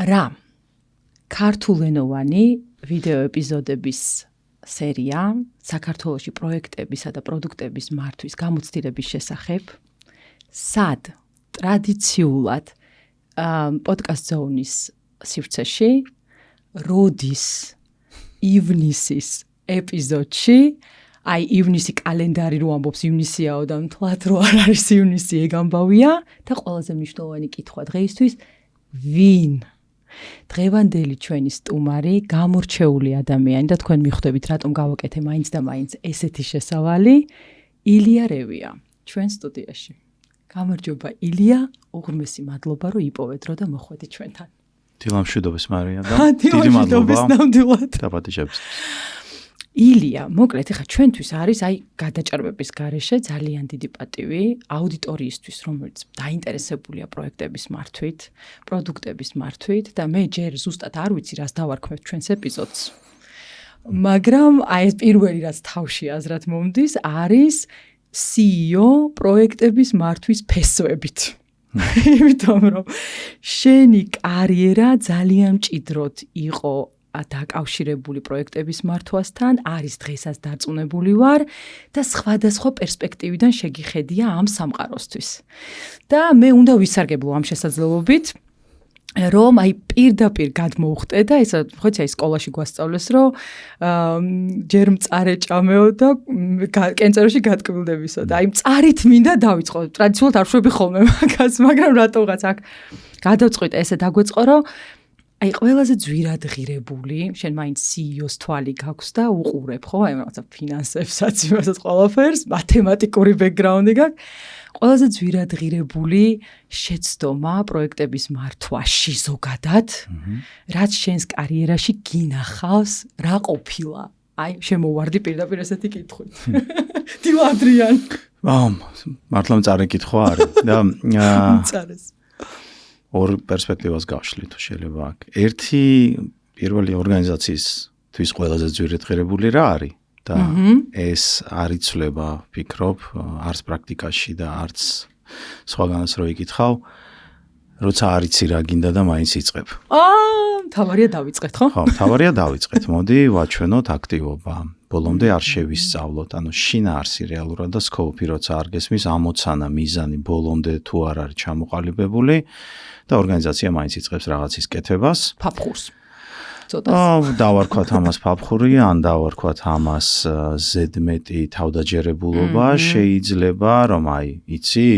რა ქართულენოვანი ვიდეო ეპიზოდების სერია საქართველოში პროექტებისა და პროდუქტების მართვის გამოცდილების შესახებ სად ტრადიციულად პოდკასტ ზონის სივრცეში როდის ივნისის ეპიზოდში აი ივნისი კალენდარი რო ამბობს ივნისიაო და მთლად რო არ არის ივნისი ეგ ამბავია და ყველაზე მნიშვნელოვანი კითხვა დღეისთვის ვინ დღევანდელი ჩვენი სტუმარი გამორჩეული ადამიანი და თქვენ მიხვდებით რატომ გავაკეთე მაინც და მაინც ესეთი შესავალი ილია რევია ჩვენ სტუდიაში გამარჯობა ილია უღრმესი მადლობა რომ იპოვეთ დრო და მოხვედით ჩვენთან დილამშვიდობის მარია და დიდი მადლობა დაპატიჟებს ილია, მოკლედ, ეხლა ჩვენთვის არის აი გადაჭარბების გარეშე ძალიან დიდი პატივი აუდიტორიისთვის, რომელიც დაინტერესებულია პროექტების მართვით, პროდუქტების მართვით და მე ჯერ ზუსტად არ ვიცი, რას დავარქმევ ჩვენს ეპიზოდს. მაგრამ აი ეს პირველი რაც თავში აზრად მომდის, არის CEO პროექტების მართვის ფესვებით. იმიტომ რომ შენი კარიერა ძალიან მჭიდროდ იყო დაკავშირებული პროექტების მართვასთან, არის დღესაც დარწმუნებული ვარ და სხვადასხვა პერსპექტივიდან შეგიხედია ამ სამყაროსთვის. და მე უნდა ვისარგებლო ამ შესაძლებლობით, რომ აი პირდაპირ გადმოვხტე და ესა ხოცა ის სკოლაში გვასწავლეს, რომ ჯერ მწარე ჭამეო და კენწეროში გატკბილდებისო და აი მწარით მინდა დავიწყო. ტრადიციულად არ შვები ხოლმე მაგას, მაგრამ რატოღაც აქ გადავწყვიტე ესე დაგვეწყო, რომ აი ყველაზე ძვირად ღირებული, შენ მაინც CEO-ს თვალი გაქვს და უყურებ, ხო? აი რაღაცა ფინანსებსაც, იმასაც ყველაფერს, მათემატიკური ბექგრაუნდი გაქვს. ყველაზე ძვირად ღირებული შეცდომა პროექტების მართვაში ზოგადად, რაც შენს კარიერაში გინახავს, რა ყოფილა? აი, შემოვარდი პირდაპირ ესეთი კითხვით. დილა ადრიან. მართლა მწარე კითხვა არის და მწარეს. ორ პერსპექტივას გავშლი თუ შეიძლება აქ. ერთი პირველი ორგანიზაციისთვის ყველაზე ძვირად ღირებული რა არის და ეს არ იცვლება, ვფიქრობ, არც პრაქტიკაში და არც სხვაგანაც რო იკითხავ, როცა არ იცი რა გინდა და მაინც იწყებ. თავარია დავიწყეთ, ხო? ხო, თავარია დავიწყეთ. მოდი ვაჩვენოთ აქტივობა. ბოლომდე არ შევისწავლოთ, ანუ შინაარსი რეალურად და სკოპი როცა არ გესმის, ამოცანა, მიზანი ბოლომდე თუ არ არის ჩამოყალიბებული და ორგანიზაცია მაინც იწყებს რაღაცის კეთებას. ფაფხურს. დავარქვათ ამას ფაფხური, ან დავარქვათ ამას ზედმეტი თავდაჯერებულობა, შეიძლება რომ აი, იცი,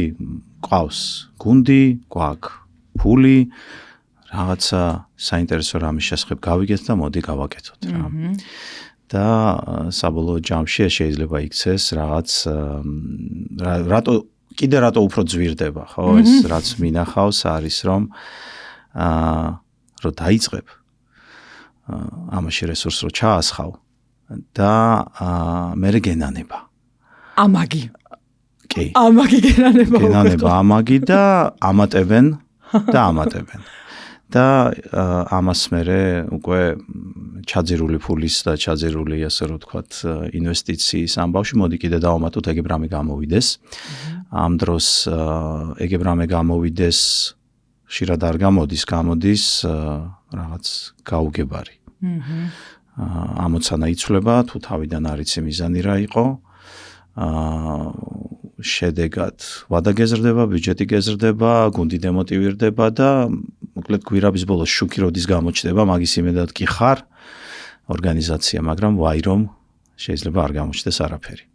ყავს გუნდი, გვაქვს ფული, რაღაცა საინტერესო რამის შესახებ გავიგეთ და მოდი გავაკეთოთ რა. და საბოლოო ჯამში შეიძლება იქცეს რაღაც კიდე რატო უფრო ძვირდება, ხო? ეს რაც მინახავს არის რომ რომ დაიწყებ ამაში რესურსს რო ჩაასხავ და მერე გენანება. ამაგი. კი. ამაგი გენანება. გენანება ამაგი და ამატებენ და ამატებენ. და ამას მერე უკვე ჩაძირული ფულის და ჩაძირული ასე რომ ვთქვათ ინვესტიციის ამბავში მოდი კიდე დავამატოთ ეგ რამე გამოვიდეს. ამ დროს ეგ რამე გამოვიდეს ხშირად არ გამოდის რაღაც გაუგებარი. ამოცანა იცვლება თუ თავიდან არ იცი მიზანი რა იყო. შედეგად ვადა გეზრდება, ბიუჯეტი გეზრდება, გუნდი დემოტივირდება და მოკლედ გვირაბის ბოლოს შუქი როდის გამოჩნდება, მაგის იმედად კი ხარ ორგანიზაცია, მაგრამ ვაი რომ შეიძლება არ გამოჩნდეს არაფერი.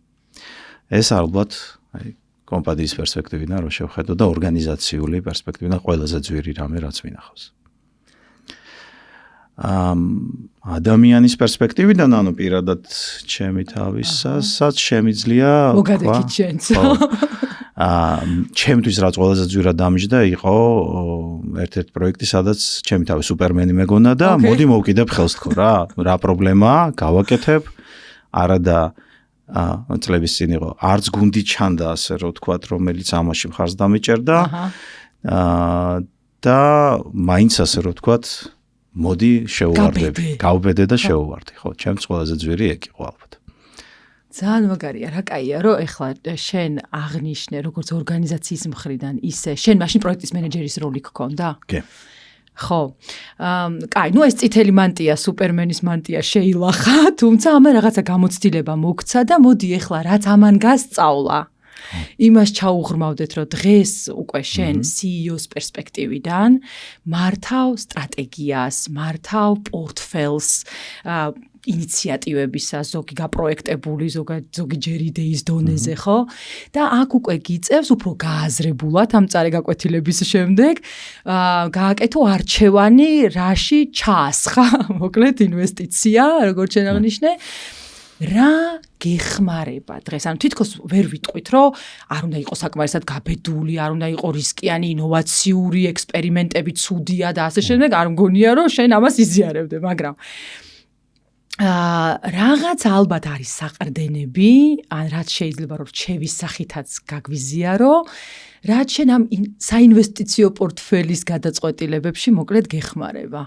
ეს ალბათ აი კომპანიის პერსპექტივიდან რო შევხედო და ორგანიზაციული პერსპექტივიდან ყველაზე ძვირი რამე რაც მინახავს. ადამიანის პერსპექტივიდან, ანუ პირადად ჩემი თავისასაც შემიძლია მოგადექით შენც. ჩემთვის რაც ყველაზე ძვირად დამჯდა იყო ერთ-ერთი პროექტი, სადაც ჩემი თავი სუპერმენი მეგონა და მოდი მოვკიდებ ხელს თქო რა პრობლემაა, გავაკეთებ. არა და წლების წინ იყო არც გუნდი ჩანდა ასე რომ ვთქვათ, რომელიც ამაში მხარს დამეჭერდა. და მაინც ასე რომ ვთქვათ მოდი შევუვარდები, გავბედე და შევუვარდი, ხო, ჩემს ყველაზე ძვირი ეგ იყო ალბათ. ძალიან მაგარია, რა კაია, რომ ეხლა შენ აღნიშნე როგორც ორგანიზაციის მხრიდან ისე, შენ მაშინ პროექტის მენეჯერის როლი გქონდა? კი. ხო. კაი, ეს წითელი მანტია, სუპერმენის მანტია შეილახა, თუმცა ამან რაღაცა გამოცდილება მოგცა და მოდი ეხლა რაც ამან გასწავლა. იმას ჩაუღრმავდეთ, რომ დღეს უკვე შენ CEO-ს პერსპექტივიდან მართავ სტრატეგიას, მართავ პორტფელს, ინიციატივებისა, ზოგი გაპროექტებული, ზოგი ჯერ იდეის დონეზე, ხო? და აქ უკვე გიწევს უფრო გააზრებულად ამ წარეgaკვეთილების შემდეგ, გააკეთო არჩევანი, რაში ჩაასხა, მოკლედ ინვესტიცია, როგორც შენ აღნიშნე. რა გეხმარება დღეს? ანუ თითქოს ვერ ვიტყვით, რომ არ უნდა იყოს საკმარისად გაბედული, არ უნდა იყოს რისკიანი, ინოვაციური ექსპერიმენტები ცუდია და ასე შემდეგ, არ მგონია, რომ შენ ამას იზიარებდე, მაგრამ რაღაც ალბათ არის საყრდენები, ან რაც შეიძლება რომ რჩევის სახითაც გაგვიზიარო, რაც შენ ამ საინვესტიციო პორტფელის გადაწყვეტილებებში მოკლედ გეხმარება.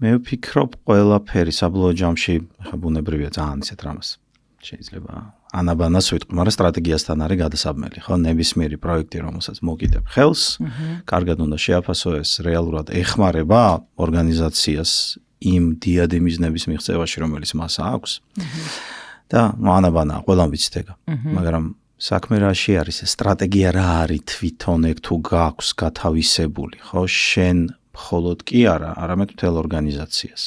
მე ვფიქრობ, ყველაფერი საბოლოო ჯამში ხა ბუნებრივია ძალიან ისეთ რამას. შეიძლება ანაბანას ვიტყვი, მაგრამ სტრატეგიასთან არის გადასაბმელი, ხო? ნებისმიერი პროექტი, რომელსაც მოგიდებ ხელს, კარგად უნდა შეაფასო ეს რეალურად ეხმარება ორგანიზაციას იმ დიადი მიზნების მიღწევაში, რომელიც მას აქვს. და ანაბანა, ყველამ ვიცით ეგა. მაგრამ საქმე რაში არის? სტრატეგია რა არის თვითონ ეგ თუ გაქვს გათავისებული, ხო? შენ მხოლოდ კი არა, არამედ მთელ ორგანიზაციას.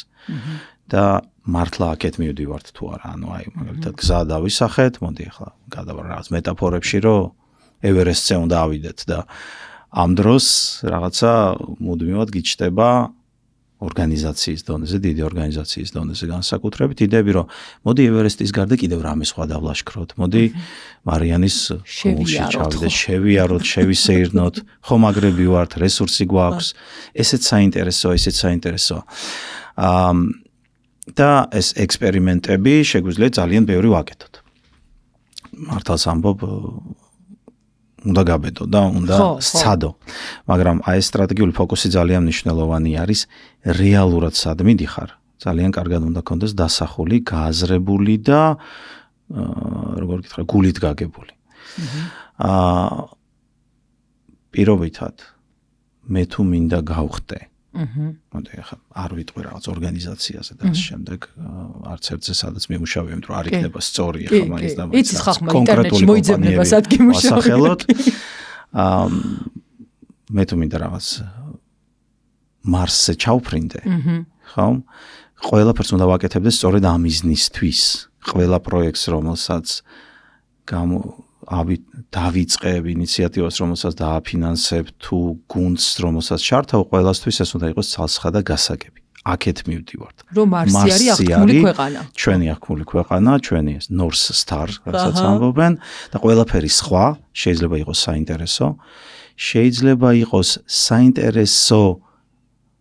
და მართლა აქეთ მივდივართ თუ არა, ანუ აი მაგალითად გზა დავისახეთ, მოდი ახლა გადავარ რაღაც მეტაფორებში, რომ ევერესტზე უნდა ავიდეთ და ამ დროს რაღაცა მუდმივად გიჩნდება ორგანიზაციის დონეზე, დიდი ორგანიზაციის დონეზე განსაკუთრებით იდეები, რომ მოდი ევერესტის გარდა კიდევ რამე სხვა დავლაშქროთ, მოდი მარიანის გულში ჩავიდეთ, შევიაროთ, შევისეირნოთ, ხომაგრები ვართ, რესურსი გვაქვს, ესეც საინტერესოა, ესეც საინტერესოა. და ეს ექსპერიმენტები შეგვიძლია ძალიან ბევრი ვაკეთოთ. მართალს ამბობ, უნდა გაბედო და უნდა სცადო. მაგრამ აი ეს სტრატეგიული ფოკუსი ძალიან მნიშვნელოვანი არის, რეალურად სად მიდიხარ. ძალიან კარგად უნდა გქონდეს დასახული, გააზრებული და როგორ გითხრა, გულით გაგებული. პირობითად მე თუ მინდა გავხდე მოდი ახლა არ ვიტყვი რაღაც ორგანიზაციაზე და ამ შემდეგ არც ერთზე სადაც მიმუშავე, იმიტომ რომ არ იქნება სწორი ახლა მაინც და იცის ხახმა ინტერნეტში მოიძებნება სად გიმუშავოთ. მე თუ მინდა რაღაც მარსზე ჩავფრინდე, ხო? ყველაფერს უნდა ვაკეთებდე სწორედ ამ მიზნისთვის. ყველა პროექტს, რომელსაც დავიწყებ ინიციატივას, რომელსაც დააფინანსებ, თუ გუნდს, რომელსაც ჩართავ, ყველასთვის ეს უნდა იყოს ცალსხა და გასაგები. აქეთ მივდივართ. რომ მარსი არის აღქმული ქვეყანა. ჩვენი აღქმული ქვეყანა, ჩვენი ეს North Star, რასაც ამბობენ და ყველაფერი სხვა შეიძლება იყოს საინტერესო. შეიძლება იყოს საინტერესო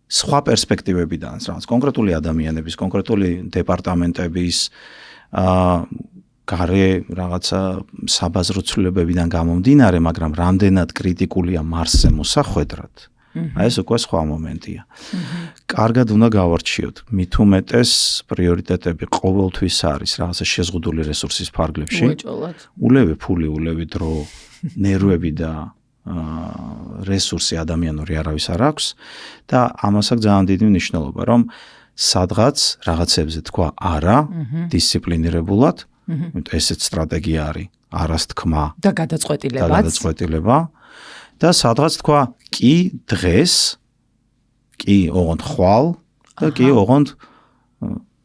სხვა პერსპექტივებიდან, რაღაც კონკრეტული ადამიანების, კონკრეტული დეპარტამენტების გარე რაღაცა საბაზრო ცვლილებებიდან გამომდინარე, მაგრამ რამდენად კრიტიკულია მარსზე მოსახვედრად. აი ეს უკვე სხვა მომენტია. კარგად უნდა გავარჩიოთ. მით უმეტეს პრიორიტეტები ყოველთვის არის რაღაცა შეზღუდული რესურსის ფარგლებში. ულევი ფული, ულევი დრო, ნერვები და რესურსი ადამიანური არავის არ აქვს და ამას აქვს ძალიან დიდი მნიშვნელობა, რომ სადღაც რაღაცებზე თქვა არა, დისციპლინირებულად, ესეც სტრატეგია არის, არას თქმა და გადაწყვეტილება და სადღაც თქვა კი დღეს, კი ოღონდ ხვალ და კი ოღონდ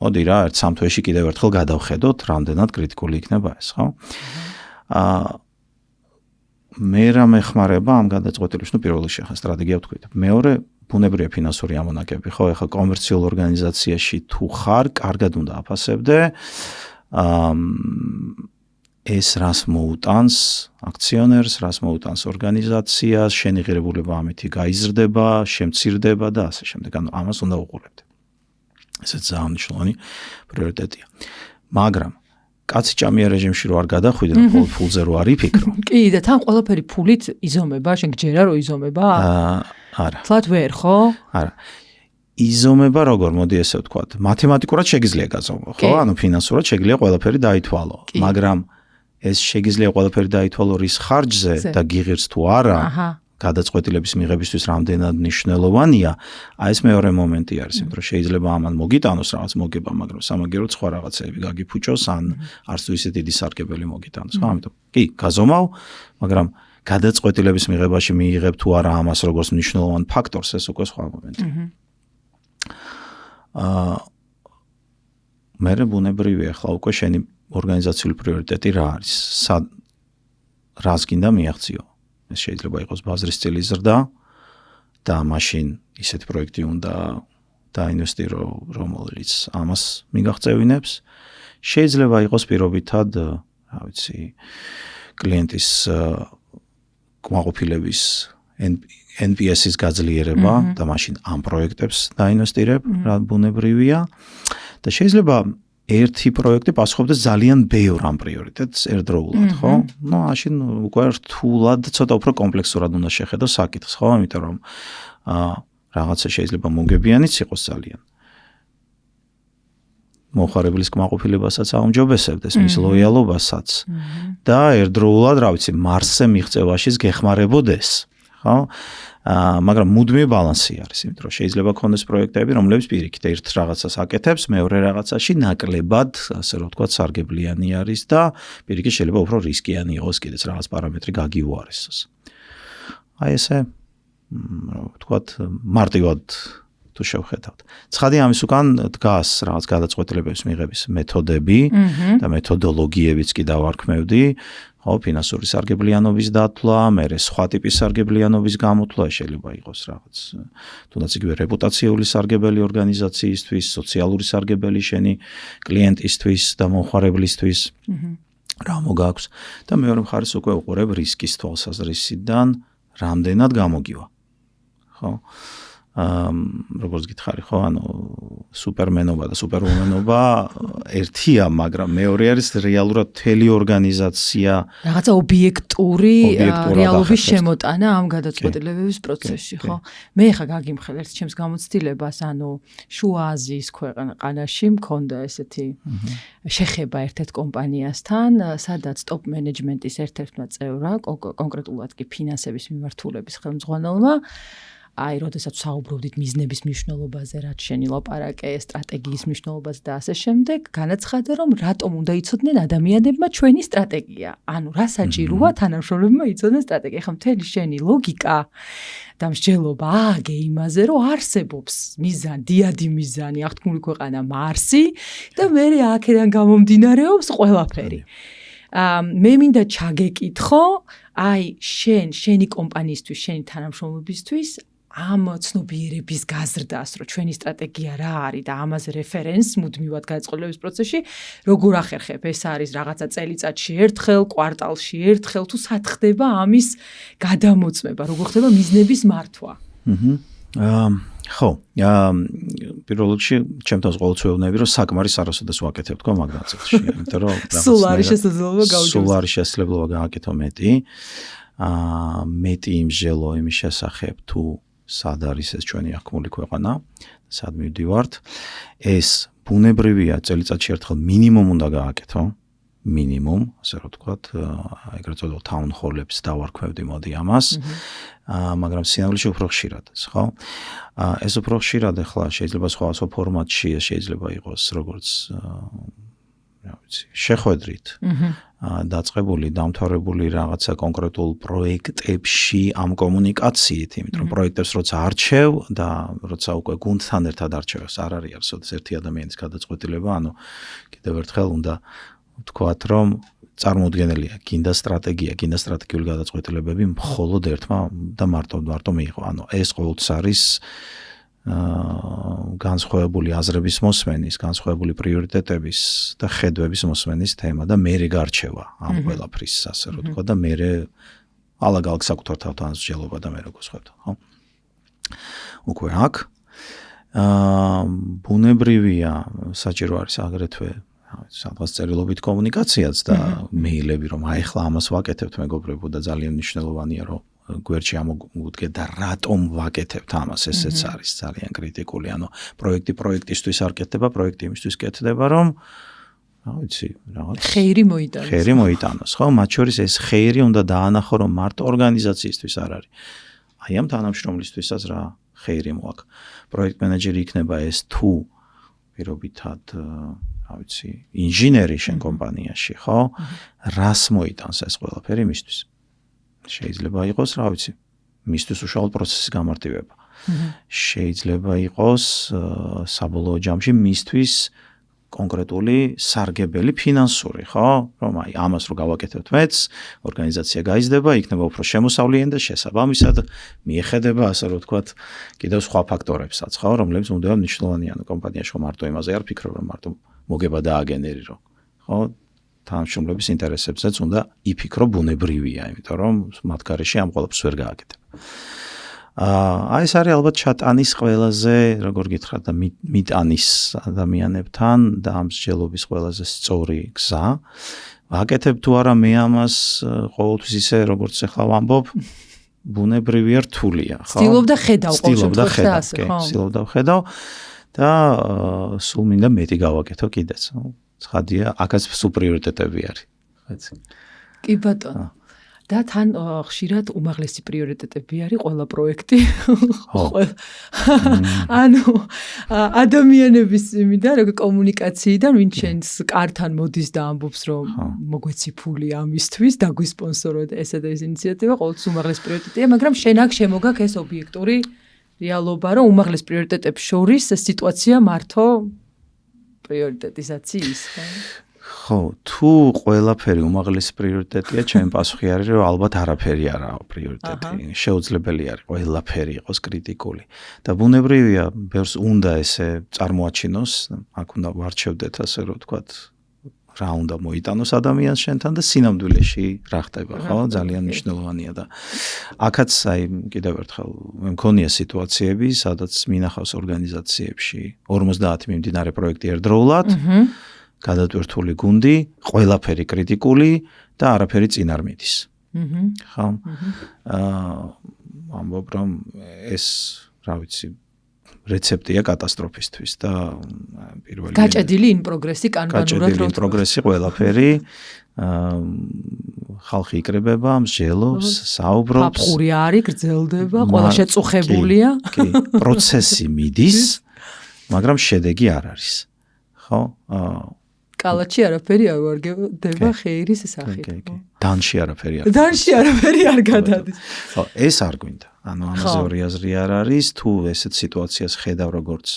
მოდი რა, ერთ სამ თვეში კიდევ ერთხელ გადავხედოთ, რამდენად კრიტიკული იქნება ეს, ხო? მე რა მეხმარება ამ გადაწყვეტილებში, ნუ პირველ რიგში ახლა სტრატეგია ვთქვით. მეორე ბუნებრივია ფინანსური ამონაკები, ხო? ახლა კომერციულ ორგანიზაციაში თუ ხარ, კარგად უნდა აფასებდე. ეს რას მოუტანს აქციონერს, რას მოუტანს ორგანიზაციას, შენი ღირებულება ამითი გაიზრდება, შემცირდება და ასე შემდეგ. ანუ ამას უნდა უყურებდე. ესეც ძალიან მნიშვნელოვანი პრიორიტეტია. მაგრამ კაცი ჭამია რეჟიმში რო არ გადახვიდე და მხოლოდ ფულზე რო არ იფიქრო. კი, და თან ყველაფერი ფულით იზომება, შენ გჯერა რომ იზომება? არა. თლად ვერ, ხო? არა. იზომება როგორ, მოდი ესე ვთქვათ, მათემატიკურად შეგიძლია გაზომო, ხო? ანუ ფინანსურად შეგიძლია ყველაფერი დაითვალო, მაგრამ ეს შეგიძლია ყველაფერი დაითვალო რის ხარჯზე და გიღირს თუ არა, გადაწყვეტილების მიღებისთვის რამდენად მნიშვნელოვანია, აი ეს მეორე მომენტი არის, იმიტომ რომ შეიძლება ამან მოგიტანოს რაღაც მოგება, მაგრამ სამაგიეროდ სხვა რაღაცები გაგიფუჭოს, ან არც თუ ისე დიდი სარგებელი მოგიტანოს, ხო? ამიტომ კი, გაზომავ, მაგრამ გადაწყვეტილების მიღებაში მიიღებ თუ არა ამას როგორც მნიშვნელოვან ფაქტორს, ეს უკვე სხვა მომენტია. მე ბუნებრივია, ახლა უკვე შენი ორგანიზაციული პრიორიტეტი რა არის? რას გინდა მიაღწიო? ეს შეიძლება იყოს ბაზრის წილის ზრდა და მაშინ ისეთი პროექტი უნდა დაინვესტირო, რომელიც ამას მიგაღწევინებს. შეიძლება იყოს პირობითად, რა ვიცი, კლიენტის კმაყოფილების NPS-ის გაძლიერება და მაშინ ამ პროექტებს დაინვესტირებ, რა ბუნებრივია. და შეიძლება ერთი პროექტი პასუხობდეს ძალიან ბევრ ამ პრიორიტეტს ერთდროულად, ხო? ნუ მაშინ უკვე რთულად, ცოტა უფრო კომპლექსურად უნდა შეხედო საკითხს, ხო? იმიტომ რომ რაღაცა შეიძლება მოგებიანიც იყოს ძალიან. მოხარებლის კმაყოფილებასაც აუმჯობესებდეს, მის ლოიალობასაც და ერთდროულად, რა ვიცი, მარსზე მიღწევაშიც გეხმარებოდეს, ხო? მაგრამ მუდმივი ბალანსი არის, იმიტომ რომ შეიძლება ქონდეს პროექტები, რომლებიც პირიქით ერთ რაღაცას აკეთებს, მეორე რაღაცაში ნაკლებად, ასე რომ ვთქვათ, სარგებლიანი არის და პირიქით შეიძლება უფრო რისკიანი იყოს კიდეც რაღაც პარამეტრი გაგიუარესოს. აი ესე, ვთქვათ, მარტივად თუ შევხედავთ. ცხადი ამის უკან დგას რაღაც გადაწყვეტილებების მიღების მეთოდები და მეთოდოლოგიებიც კი დავარქმევდი. ხო, ფინანსური სარგებლიანობის დათვლა, მერე სხვა ტიპის სარგებლიანობის გამოთვლა, შეიძლება იყოს რაღაც თუნდაც იგივე რეპუტაციული სარგებელი ორგანიზაციისთვის, სოციალური სარგებელი შენი კლიენტისთვის და მომხმარებლისთვის. რა მოგაქვს და მეორე მხარეს უკვე უყურებ რისკის თვალსაზრისიდან რამდენად გამოგივა. ხო? როგორც გითხარი, ხო, ანუ სუპერმენობა და სუპერვუმენობა ერთია, მაგრამ მეორე არის რეალურად მთელი ორგანიზაცია, რაღაცა ობიექტური რეალობის შემოტანა ამ გადაწყვეტილებების პროცესში, ხო? მე ხა გაგიმხელ ერთ ჩემს გამოცდილებას, ანუ შუა აზიის ქვეყანაში მქონდა ესეთი შეხება ერთ-ერთ კომპანიასთან, სადაც ტოპ მენეჯმენტის ერთ-ერთმა წევრმა, კონკრეტულად კი ფინანსების მიმართულების ხელმძღვანელმა აი, როდესაც საუბრობდით მიზნების მნიშვნელობაზე, რაც შენი ლაპარაკე, სტრატეგიის მნიშვნელობაზე და ასე შემდეგ, განაცხადა, რომ რატომ უნდა იცოდნენ ადამიანებმა ჩვენი სტრატეგია. ანუ რა საჭიროა თანამშრომლებმა იცოდნენ სტრატეგია. ხა მთელი შენი ლოგიკა და მსჯელობა ააგე იმაზე, რომ არსებობს მიზანი, დიადი მიზანი, აღთქმული ქვეყანა მარსი და მე აქედან გამომდინარეობს ყველაფერი. მე მინდა ჩაგეკითხო, აი, შენი კომპანიისთვის, შენი თანამშრომლებისთვის ამ ცნობიერების გაზრდას, რომ ჩვენი სტრატეგია რა არის და ამაზე რეფერენს მუდმივად გადაწყვეტილების პროცესში, როგორ ახერხებ? ეს არის რაღაცა წელიწადში ერთხელ, კვარტალში ერთხელ, თუ სად ხდება ამის გადამოწმება, როგორ ხდება მიზნების მართვა? ხო, პირველ რიგში ჩემთვის ყოველთვის ვეუბნები, რომ საკმარის არასოდეს ვაკეთებ თქო მაგ ნაწილში, იმიტომ რომ სულ არის შესაძლებლობა გავუჯობ. სულ არის შესაძლებლობა გააკეთო მეტი. მეტი იმსჯელო იმის შესახებ თუ სად არის ეს ჩვენი აღქმული ქვეყანა, სად მივდივართ. ეს ბუნებრივია წელიწადში ერთხელ მინიმუმ უნდა გააკეთო. მინიმუმ, ასე რომ ვთქვათ, ეგრეთ წოდებული town hall-ებს დავარქმევდი მოდი ამას. მაგრამ სინამდვილეში უფრო ხშირად, ხო? ეს უფრო ხშირად ახლა შეიძლება სხვა ფორმატში, შეიძლება იყოს როგორც რა ვიცი, შეხვედრით. დაწყებული, დამთავრებული რაღაცა კონკრეტულ პროექტებში ამ კომუნიკაციით, იმიტომ რომ პროექტებს როცა არჩევ და როცა უკვე გუნდთან ერთად არჩევს, არ არის არასოდეს ერთი ადამიანის გადაწყვეტილება, ანუ კიდევ ერთხელ უნდა ვთქვათ, რომ წარმოუდგენელია, გინდა სტრატეგია, გინდა სტრატეგიული გადაწყვეტილებები მხოლოდ ერთმა და მარტო მიიღო. ანუ ეს ყოველთვის არის განსხვავებული აზრების მოსმენის, განსხვავებული პრიორიტეტების და ხედვების მოსმენის თემა და მერე გარჩევა ამ ყველაფრის, ასე რომ ვთქვა და მერე ალაგ-ალაგ საკუთარ თავთან მსჯელობა და მე როგორ ხვდები, ხო? უკვე აქ ბუნებრივია საჭირო არის აგრეთვე სადღაც წერილობით კომუნიკაციაც და მეილები, რომ აი ახლა ამას ვაკეთებთ მეგობრებო და ძალიან მნიშვნელოვანია, რომ გვერდში ამოგუდგეთ და რატომ ვაკეთებთ ამას, ესეც არის ძალიან კრიტიკული. ანუ პროექტისთვის არ კეთდება, პროექტი იმისთვის კეთდება, რომ რა ვიცი, რაღაც ხეირი მოიტანოს. ხო, მათ შორის ეს ხეირი უნდა დაანახო, რომ მარტო ორგანიზაციისთვის არ არის. აი ამ თანამშრომლისთვისაც რა ხეირი მოაქვს. პროექტ მენეჯერი იქნება ეს თუ პირობითად რა ვიცი, ინჟინერი შენ კომპანიაში, ხო? რას მოიტანს ეს ყველაფერი მისთვის? შეიძლება იყოს, რა ვიცი, მისთვის უშუალოდ პროცესის გამარტივება. შეიძლება იყოს საბოლოო ჯამში მისთვის კონკრეტული სარგებელი ფინანსური, ხო? რომ აი ამას რო გავაკეთებთ მეც, ორგანიზაცია გაიზრდება, იქნება უფრო შემოსავლიანი და შესაბამისად მიეხედება, ასე რომ ვთქვათ, კიდევ სხვა ფაქტორებსაც, ხო, რომლებიც უნდა მნიშვნელოვანია კომპანიაში, ხო, მარტო იმაზე არ ფიქრობ, რომ მარტო მოგება დააგენერირო, ხო? თანამშრომლების ინტერესებსაც უნდა იფიქრო ბუნებრივია, იმიტომ რომ მათ გარეშე ამ ყველაფერს ვერ გააკეთებ. აი ეს არის ალბათ ჩატანის ყველაზე, როგორ გითხრათ, და მიტანის ადამიანებთან და ამ მსჯელობის ყველაზე სწორი გზა. ვაკეთებ თუ არა მე ამას ყოველთვის ისე, როგორც ახლა ვამბობ, ბუნებრივია რთულია, ხო? ცდილობ და ხედავ ყოველთვის და ასე, ხო? ცდილობ და ხედავ და სულ მინდა მეტი გავაკეთო კიდეც. ცხადია, აქაც სულ პრიორიტეტები არის, ხეცი. კი ბატონო. და თან ხშირად უმაღლესი პრიორიტეტები არის ყველა პროექტი. ანუ ადამიანების იმიდან, როგორ კომუნიკაციიდან, ვინც შენს კართან მოდის და ამბობს, რომ მოგვეცი ფული ამისთვის, დაგვისპონსოროთ ესა და ეს ინიციატივა, ყოველთვის უმაღლესი პრიორიტეტია, მაგრამ შენ აქ შემოგაქვს ეს ობიექტური რეალობა, რომ უმაღლეს პრიორიტეტებს შორის ეს სიტუაცია მართო პრიორიტეტიზაციის, ხო? ხო, თუ ყველაფერი უმაღლესი პრიორიტეტია, ჩემი პასუხი არის, რომ ალბათ არაფერი არაა პრიორიტეტი. შეუძლებელი არის ყველაფერი იყოს კრიტიკული. და ბუნებრივია, ბევრს უნდა ესე წარმოაჩინოს, აქ უნდა ვარჩევდეთ, ასე რომ ვთქვათ, რა უნდა მოიტანოს ადამიანს შენთან და სინამდვილეში რა ხდება, ხო? ძალიან მნიშვნელოვანია და აქაც აი კიდევ ერთხელ მე მქონია სიტუაციები, სადაც მინახავს ორგანიზაციებში 50 მიმდინარე პროექტი ერთდროულად. გადატვირთული გუნდი, ყველაფერი კრიტიკული და არაფერი წინ არ მიდის. ხო? ამბობ რომ ეს, რა ვიცი, რეცეპტია კატასტროფისთვის და პირველი გაჭედილი in progress-ი კანონურად რო პროგრესი ყველაფერი ხალხი იკრებება, მსჯელობს, საუბრობს. აფხური არის, გრძელდება, ყველა შეწუხებულია. კი, პროცესი მიდის, მაგრამ შედეგი არ არის. ხო? კალაჩი არაფერი არ ვარგებდება ხეირის სახით. დანში არაფერი არ გადადის. ხო, ეს არ გვინდა. ანუ ამაზე ორი აზრი არ არის, თუ ესეთ სიტუაციას ხედავ როგორც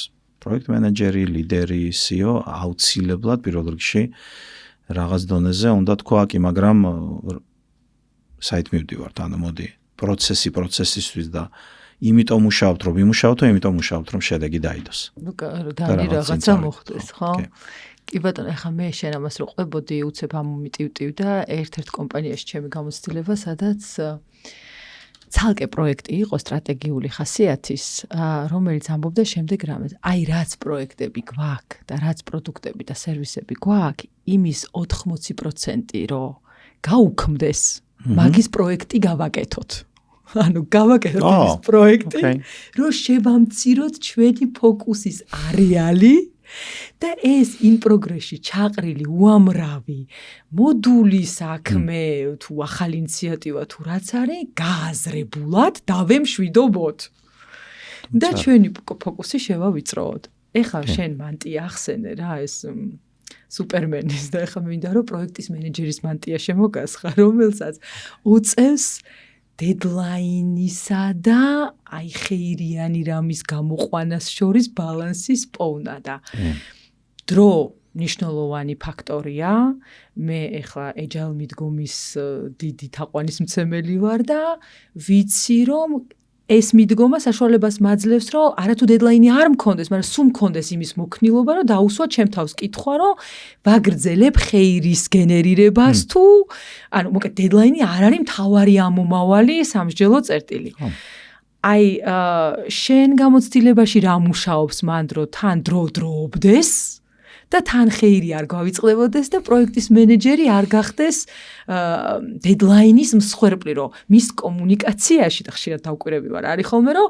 პროექტ მენეჯერი, ლიდერი, CEO, აუცილებლად პირველ რიგში რაღაც დონეზე უნდა თქვა, კი, მაგრამ საით მივდივართ, ანუ მოდი, პროცესისთვის და იმიტომ მუშაობთ, რომ იმუშაოთ, იმიტომ მუშაობთ, რომ შედეგი დაიდოს. ნუ დანი რაღაცა მოხდეს, ხო? კი ბატონო, ახლა მე შენ ამას რო ყვებოდი, უცებ ამომიტივტივ და ერთ-ერთ კომპანიაში ჩემი გამოცდილება, სადაც ცალკე პროექტი იყო სტრატეგიული ხასიათის, რომელიც ამბობდა შემდეგ რამეს. აი რაც პროექტები გვაქვს და რაც პროდუქტები და სერვისები გვაქვს, იმის 80% რო გაუქმდეს, მაგის პროექტი გავაკეთოთ. ანუ გავაკეთოთ ის პროექტი, რომ შევამციროთ ჩვენი ფოკუსის არეალი და ეს in progress-ში ჩაყრილი უამრავი მოდული საქმე თუ ახალი ინიციატივა თუ რაც არის გააზრებულად დავემშვიდობოთ და ჩვენი ფოკუსი შევავიწროოთ. ეხლა შენ მანტია ახსენე რა ეს სუპერმენის და ეხლა მინდა რომ პროექტის მენეჯერის მანტია შემოგასხა, რომელსაც უწევს დედლაინისა და აი ხეირიანი რამის გამოყვანას შორის ბალანსის პოვნა და დრო ნიშნულოვანი ფაქტორია. მე ეხლა agile მიდგომის დიდი თაყვანისმცემელი ვარ და ვიცი რომ ეს მიდგომა საშუალებას მაძლევს რომ არათუ დედლაინი არ მქონდეს, მაგრამ სულ მქონდეს იმის მოქნილობა, რომ დაუსვა ჩემ თავს კითხვა, რომ ვაგრძელებ ხეირის გენერირებას თუ ანუ მოკლედ დედლაინი არ არის მთავარი ამომავალი სამსჯელო წერტილი. აი შენ გამოცდილებაში რა მუშაობს მან დრო თან დროობდეს და თან ხეირი არ გავიწყდებოდეს და პროექტის მენეჯერი არ გახდეს დედლაინის მსხვერპლი, რომ მის კომუნიკაციაში და ხშირად დავკვირები ვარ, არის ხოლმე რომ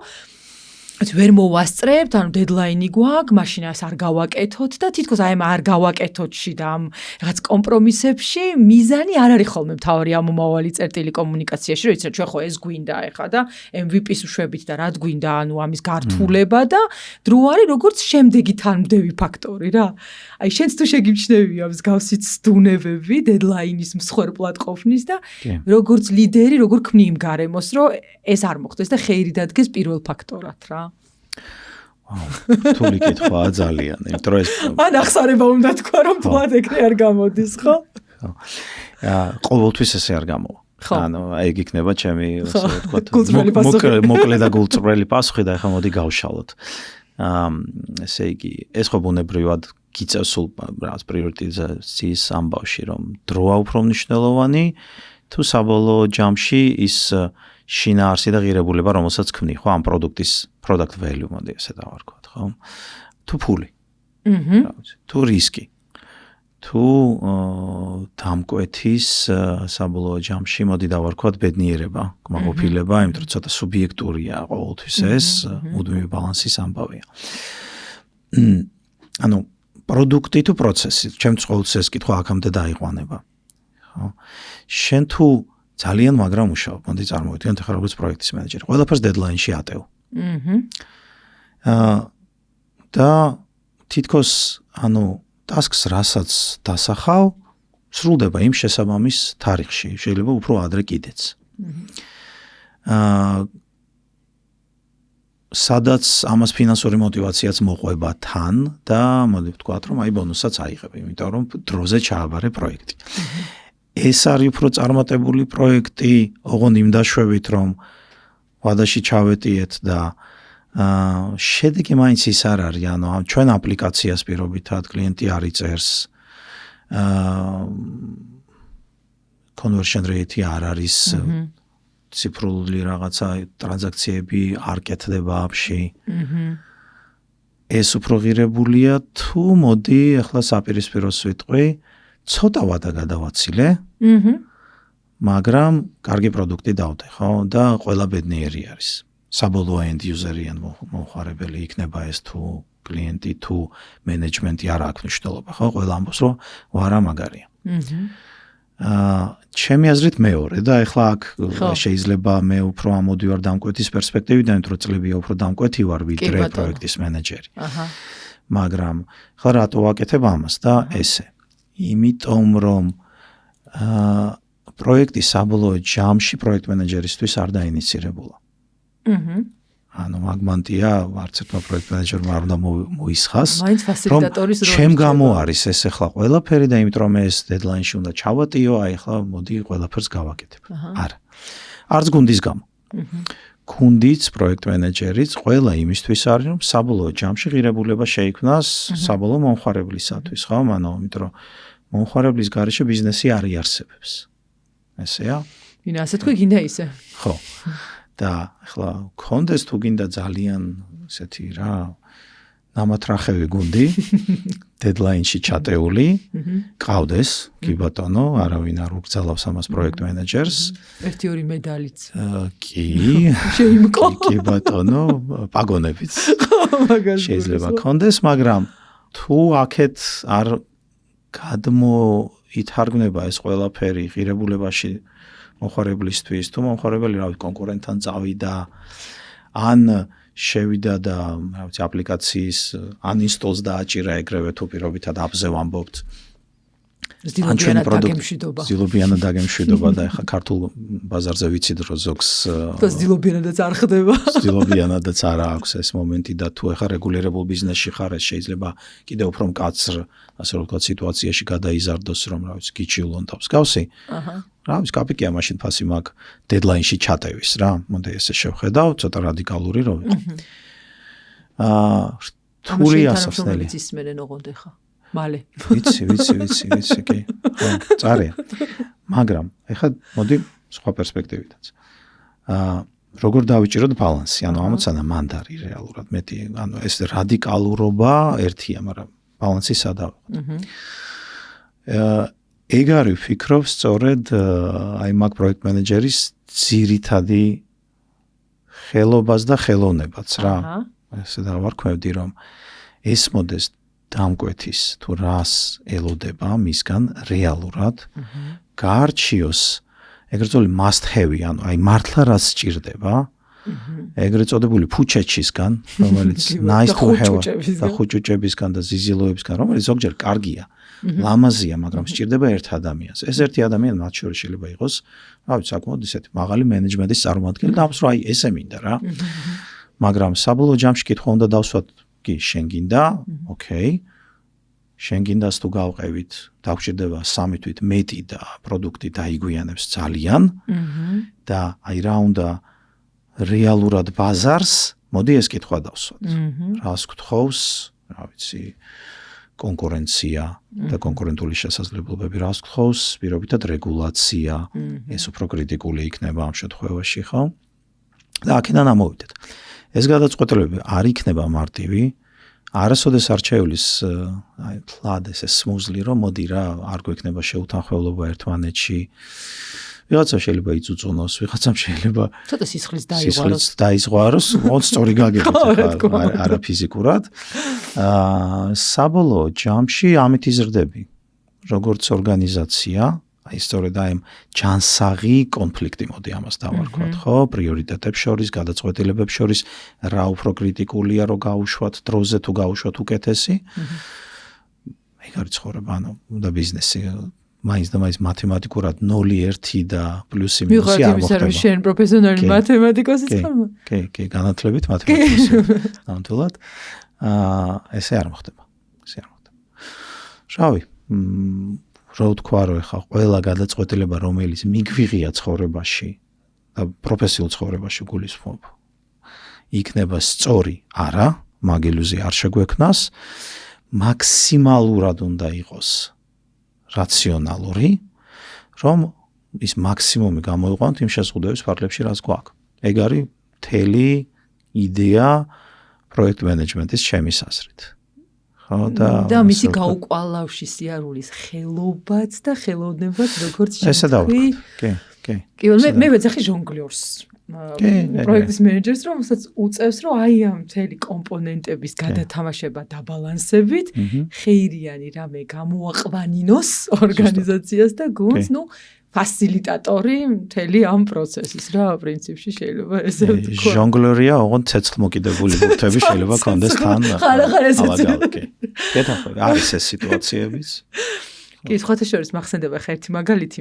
ვერ მოვასწრებთ, ანუ დედლაინი გვაქვს, მაშინ ეს არ გავაკეთოთ და თითქოს აი ამ არ გავაკეთოთში და ამ რაღაც კომპრომისებში მიზანი არ არის ხოლმე მთავარი ამომავალი წერტილი კომუნიკაციაში, რომ იცით, ჩვენ ხო ეს გვინდა ეხა და MVP-ს ვშვებით და რაც გვინდა, ანუ ამის გართულება და დრო არის როგორც შემდეგი თანმდევი ფაქტორი რა. აი შენც თუ შეგიმჩნევია მსგავსი ცდუნებები დედლაინის მსხვერპლად ყოფნის და როგორც ლიდერი, როგორ ქმნი იმ გარემოს, რომ ეს არ მოხდეს და ხეირი დადგეს პირველ ფაქტორად რა. თული კითხვაა ძალიან, იმიტომ რომ ეს ან ახსარება უნდა თქვა, რომ თვად ეგრე არ გამოდის, ხო? ყოველთვის ესე არ გამოვა. ანუ ეგ იქნება ჩემი ასე ვთქვათ, მოკლე და გულწრფელი პასუხი და ეხლა მოდი გავშალოთ. ესე იგი, ეს ხო ბუნებრივად გიწევს სულ რაღაც პრიორიტიზაციის ამბავში, რომ დროა უფრო მნიშვნელოვანი, თუ საბოლოო ჯამში ის შინაარსი და ღირებულება, რომელსაც ქმნი, ხო, ამ პროდუქტის product value მოდი ესე დავარქვათ, ხო? თუ ფული. თუ რისკი. თუ დამკვეთის საბოლოო ჯამში მოდი დავარქვათ ბედნიერება, კმაყოფილება, იმიტომ რომ ცოტა სუბიექტურია ყოველთვის ეს, მუდმივი ბალანსის ამბავია. ანუ პროდუქტი თუ პროცესი, ჩემთვის ყოველთვის ეს კითხვა აქამდე დაიყვანება. ხო? შენ თუ ძალიან მაგრამ მუშაობ, მოდი წარმოვიდგინოთ ახლა როგორც პროექტის მენეჯერი, ყველაფერს დედლაინში ატევ. და თითქოს ანუ ტასკს რასაც დასახავ, სრულდება იმ შესაბამის თარიღში, შეიძლება უფრო ადრე კიდეც. სადაც ამას ფინანსური მოტივაციაც მოყვება თან და მოდი ვთქვათ, რომ აი ბონუსსაც აიღებ, იმიტომ რომ დროზე ჩააბარე პროექტი. ეს არის უფრო წარმატებული პროექტი, ოღონდ იმ დაშვებით, რომ ვადაში ჩავეტიეთ და შედეგი მაინც ის არ არის, ანუ ჩვენ აპლიკაციას პირობითად კლიენტი არ იწერს, conversion rate არ არის, ციფრული რაღაცა ტრანზაქციები არ კეთდება აპში. ეს უფრო ღირებულია, თუ მოდი ახლა საპირისპიროს ვიტყვი, ცოტა ვადა გადავაცილე, მაგრამ კარგი პროდუქტი დავდე, ხო? და ყველა ბედნიერი არის. საბოლოო end user-იან მომხარებელი იქნება ეს თუ კლიენტი, თუ მენეჯმენტი არ აქვს მნიშვნელობა, ხო? ყველა ამბობს, რომ ვარა მაგარია. ჩემი აზრით მეორე და ახლა აქ შეიძლება მე უფრო ამოდივარ დამკვეთის პერსპექტივიდან, იმიტომ რომ წლებია უფრო დამკვეთი ვარ ვიდრე პროექტის მენეჯერი. მაგრამ ახლა რატო ვაკეთებ ამას და ესე? იმიტომ რომ პროექტის საბოლოო ჯამში პროექტ მენეჯერისთვის არ დაინიცირებულა. ანუ მაგმანტია არც ერთმა პროექტ მენეჯერმა არ უნდა მოისხას, რომ ჩემ გამო არის ეს ახლა ყველაფერი და იმიტომ რომ ეს დედლაინში უნდა ჩავატიო, აი ახლა მოდი ყველაფერს გავაკეთებ. არა. არც გუნდის გამო. გუნდიც პროექტ მენეჯერიც ყველა იმისთვის არის, რომ საბოლოო ჯამში ღირებულება შეიქმნას საბოლოო მომხარებლისათვის, ხო? ანუ იმიტომ რომ მომხარებლის გარეშე ბიზნესი არ იარსებებს. ესეა? ვინ ასე თქვი გინდა ისე? ხო. და ახლა კონდეს თუ გინდა ძალიან ესეთი რა ნამათრახევი გუნდი დედლაინში ჩატეული ყავდეს კი ბატონო არავინ არ უგზალავს ამას პროექტ მენეჯერს 1-2 მედალიც კი შეიმკო კი ბატონო პაგონებიც შეიძლება კონდეს მაგრამ თუ აქეთ არ გადმოითარგმნება ეს ყველაფერი ღირებულებაში მომხარებლისთვის თუ მომხარებელი რავი კონკურენტთან წავიდა ან შევიდა და რა ვიცი აპლიკაციის uninstall-ს დააჭირა ეგრევე თუ პირობითად აპზე ვამბობთ ძილობიანად დაგემშვიდობა და ეხა ქართულ ბაზარზე ვიცით რომ ზოგს ძილობიანადაც არ ხდება ძილობიანადაც არ აქვს ეს მომენტი და თუ ეხა რეგულირებულ ბიზნესში ხარ ეს შეიძლება კიდევ უფრო მკაცრ ასე რომ ვთქვათ სიტუაციაში გადაიზარდოს რომ რა ვიცი გიჩიულონ და მსგავსი რა ვიცი კაპიკია მაშინ ფასი მაგ დედლაინში ჩატევის რა მოდი ესე შევხედავ ცოტა რადიკალური რო ვიყო რთული ასახსნელი ისმენენ ოღონდ ეხა მალე ვიცი კი ხო წარია მაგრამ ეხლა მოდი სხვა პერსპექტივითაც როგორ დავიჭიროთ ბალანსი ანუ ამოცანა მანდარი რეალურად მეტი ანუ ეს რადიკალურობა ერთია მაგრამ ბალანსი სადაა ეგ არის ვფიქრობ სწორედ აი მაგ პროექტ მენეჯერის ძირითადი ხელობას და ხელოვნებაც რა. ესე დავარქვევდი რომ ეს მოდეს დამკვეთის თუ რას ელოდება მისგან რეალურად გაარჩიოს ეგრეთ წოდებული must have ანუ აი მართლა რას სჭირდება ეგრეთ წოდებული ფუჩეჩისგან რომელიც nice to have და ხუჭუჭებისგან და ზიზილოებისგან რომელიც ზოგჯერ კარგია ლამაზია მაგრამ სჭირდება ერთ ადამიანს ეს ერთი ადამიანი მათ შორის შეიძლება იყოს რა ვიცი საკმაოდ ისეთი მაღალი მენეჯმენტის წარმომადგენელი და ამას რა აი ესე მინდა რა მაგრამ საბოლოო ჯამში კითხვა უნდა დავსვათ კი შენ გინდა ოკეი შენ გინდას თუ გავყევით დაგვჭირდება 3 თვით მეტი და პროდუქტი დაიგვიანებს ძალიან და აი რა უნდა რეალურად ბაზარს მოდი ეს კითხვა დავსვათ რას გთხოვს რა ვიცი კონკურენცია და კონკურენტული შესაძლებლობები რას გთხოვს პირობითად რეგულაცია ეს უფრო კრიტიკული იქნება ამ შემთხვევაში ხო და აქედან ამოვიდეთ ეს გადაწყვეტილებები არ იქნება მარტივი არასოდეს არ ჩაივლის აი თლად ესე smoothly რომ მოდი რა არ გვექნება შეუთანხმებლობა ერთმანეთში ვიღაცა შეიძლება იწუწუნოს ვიღაცამ შეიძლება ცოტა სისხლის დაიღვაროს მოც სწორი გაგიხოთ არა ფიზიკურად საბოლოო ჯამში ამით იზრდები როგორც ორგანიზაცია აი სწორედ აი ჯანსაღი კონფლიქტი მოდი ამას დავარქვათ ხო პრიორიტეტებს შორის გადაწყვეტილებებს შორის რა უფრო კრიტიკულია რომ გაუშვათ დროზე თუ გაუშვათ უკეთესი ეგ არის ცხოვრება ანუ და ბიზნესი მაინც და მაინც მათემატიკურად 0-1 და პლუსი მინუსი არ მოხდება შენ პროფესიონალი მათემატიკოსი ხარ კი განათლებით მათემატიკოსი ნამდვილად ესე არ მოხდება შავი რო თქვა რომ ხა ყველა გადაწყვეტილება რომელიც მიგვიღია ცხოვრებაში და პროფესიულ ცხოვრებაში გულისხმობ იქნება სწორი არა მაგ ილუზია არ შეგვექნას მაქსიმალურად უნდა იყოს რაციონალური რომ ის მაქსიმუმი გამოიყვანოთ იმ შეზღუდვების ფარგლებში რაც გვაქვს ეგ არის მთელი იდეა პროექტ მენეჯმენტის ჩემის აზრით და მისი გაუკვალავში სიარულის ხელობაც და ხელოვნებაც როგორც შეგვიძლია. კი. კი, მე ვეძახი ჟონგლიორს. პროექტის მენეჯერს რომელსაც უწევს რომ აი ამ მთელი კომპონენტების გადათამაშება დაბალანსებით ხეირიანი რამე გამოაყვანინოს ორგანიზაციას და გუნდს, ნუ ფასილიტატორი მთელი ამ პროცესის რა პრინციპში შეიძლება ესე ვთქვა. ჟონგლერია, ოღონდ ცეცხლმოკიდებული ბურთები შეიძლება კონდეს თან. ხარ ესეც. კეთახლა, არის ეს სიტუაციებიც. კი, სხვათა შორის მახსენდება ერთი მაგალითი.